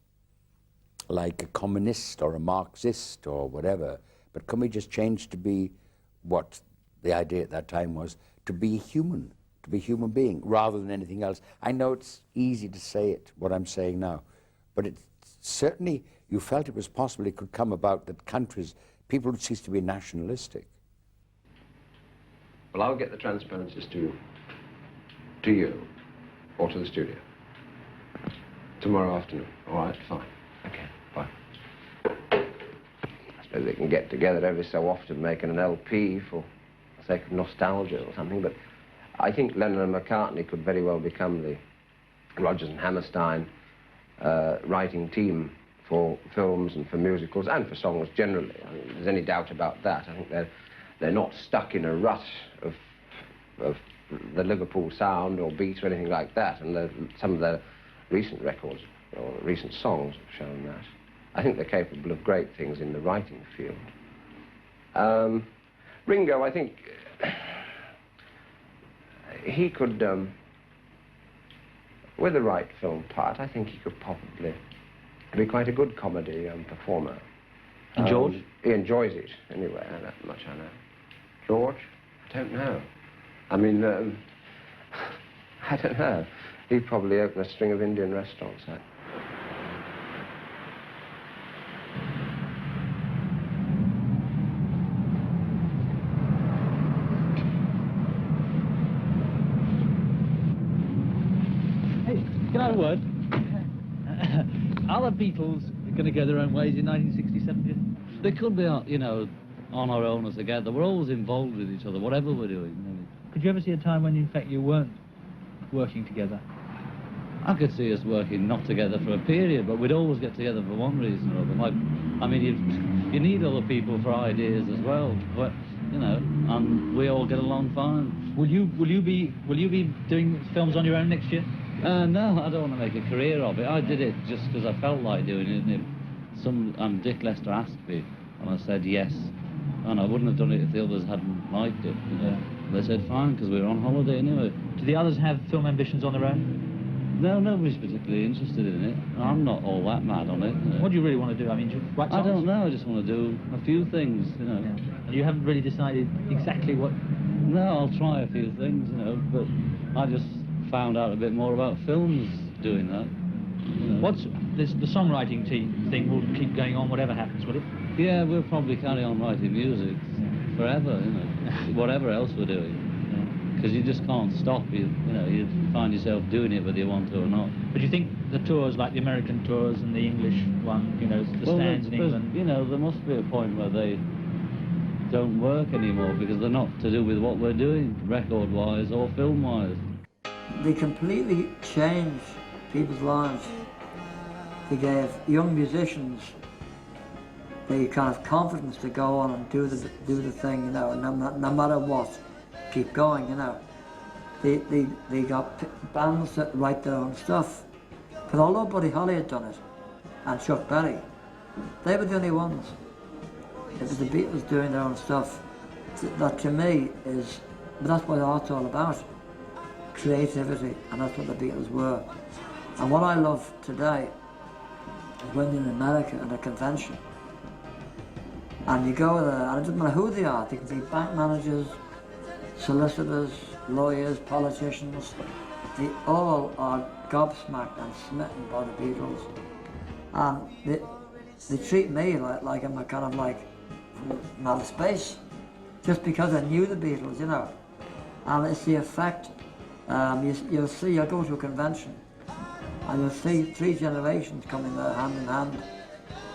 S12: like a communist or a Marxist or whatever, but can we just change to be what the idea at that time was, to be human being, rather than anything else. I know it's easy to say it, what I'm saying now, but it's certainly, you felt it was possible it could come about that countries, people would cease to be nationalistic.
S9: Well, I'll get the transparencies to you, or to the studio. Tomorrow afternoon. All right, fine. Okay, fine. I suppose they can get together every so often making an LP for the sake of nostalgia or something, but I think Lennon and McCartney could very well become the Rodgers and Hammerstein writing team for films and for musicals and for songs generally. I mean, if there's any doubt about that. I think they're not stuck in a rut of the Liverpool sound or beats or anything like that, and some of their recent records or recent songs have shown that. I think they're capable of great things in the writing field. Ringo, I think he could, with the right film part, I think he could probably be quite a good comedy performer.
S11: And George?
S9: He enjoys it, anyway, that much I know. George? I don't know. I mean, I don't know. He'd probably open a string of Indian restaurants.
S11: Hey, can I have a word? Are the Beatles going to go their own ways in 1967?
S19: They could be, you know, on our own or together. We're always involved with each other, whatever we're doing.
S11: Could you ever see a time when, in fact, you weren't working together?
S19: I could see us working not together for a period, but we'd always get together for one reason or other. Like, I mean, you need other people for ideas as well, but, you know, and we all get along fine.
S11: Will you be doing films on your own next year?
S19: No, I don't want to make a career of it. I did it just because I felt like doing it. And Dick Lester asked me, and I said yes. And I wouldn't have done it if the others hadn't liked it. You know? They said fine, because we were on holiday anyway.
S11: Do the others have film ambitions on their own?
S19: No, nobody's particularly interested in it. I'm not all that mad on it. You know?
S11: What do you really want to do? I mean, do you write songs?
S19: I don't know. I just want to do a few things, you know.
S11: Yeah. And you haven't really decided exactly what?
S19: No, I'll try a few things, you know, but I just found out a bit more about films doing that. You know.
S11: What's the songwriting thing will keep going on whatever happens, will it?
S19: Yeah, we'll probably carry on writing music forever, you know, whatever else we're doing. Because you just can't stop. You know, you find yourself doing it whether you want to or not.
S11: But you think the tours, like the American tours and the English one, you know, the stands in England?
S19: You know, there must be a point where they don't work anymore because they're not to do with what we're doing, record-wise or film-wise.
S13: They completely changed people's lives. They gave young musicians the kind of confidence to go on and do the thing, you know, no matter what, keep going, you know. They got bands that write their own stuff. But although Buddy Holly had done it, and Chuck Berry, they were the only ones. It was the Beatles doing their own stuff. That to me is, but that's what art's all about. Creativity, and that's what the Beatles were. And what I love today is when you're in America at a convention, and you go there, and it doesn't matter who they are, they can be bank managers, solicitors, lawyers, politicians, they all are gobsmacked and smitten by the Beatles. And they treat me like I'm a kind of like from outer space, just because I knew the Beatles, you know. And it's the effect. You'll see, you'll go to a convention, and you'll see 3 generations coming there hand in hand,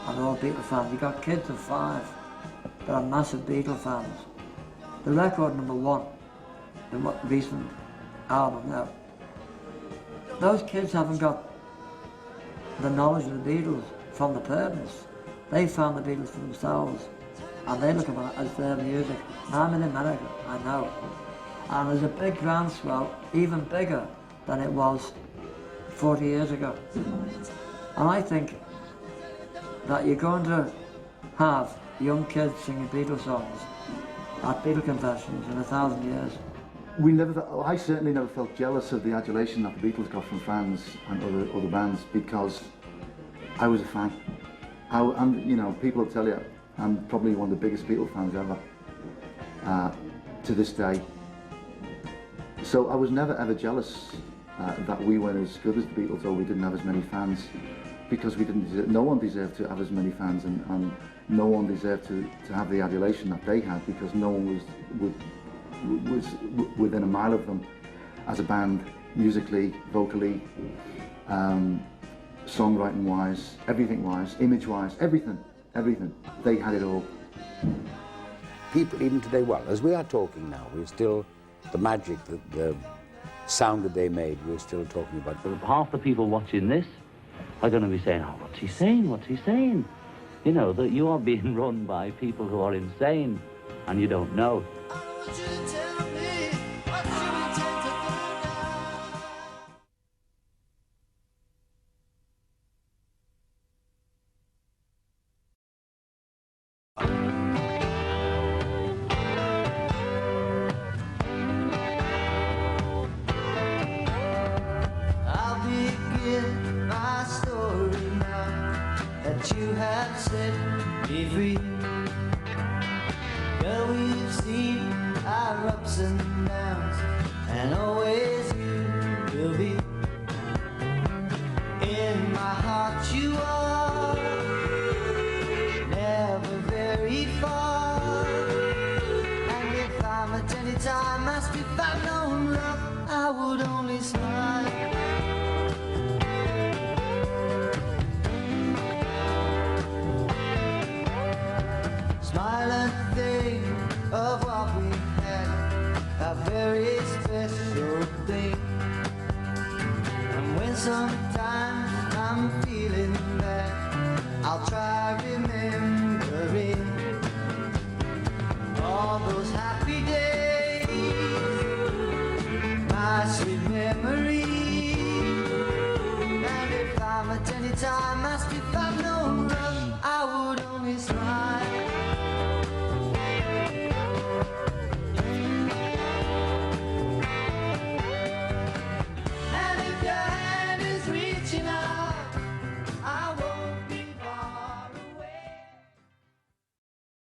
S13: and they're all Beatle fans. You've got kids of 5 that are massive Beatle fans. The record #1, the recent album now, those kids haven't got the knowledge of the Beatles from the parents. They found the Beatles for themselves, and they look at it as their music. Now I'm in America, I know. And there's a big groundswell, even bigger than it was 40 years ago. And I think that you're going to have young kids singing Beatles songs at Beatle conventions in 1,000 years.
S8: I certainly never felt jealous of the adulation that the Beatles got from fans and other bands, because I was a fan. And you know, people will tell you, I'm probably one of the biggest Beatles fans ever, to this day. So I was never ever jealous that we weren't as good as the Beatles, or we didn't have as many fans, because we didn't. No one deserved to have as many fans, and no one deserved to have the adulation that they had, because no one was within a mile of them as a band, musically, vocally, songwriting-wise, everything-wise, image-wise, everything. They had it all.
S12: People, even today, well, as we are talking now, we're still, the magic, the sound that they made, we're still talking about.
S27: Half the people watching this are going to be saying, oh, what's he saying, what's he saying? You know, that you are being run by people who are insane, and you don't know.
S15: Sometimes I'm feeling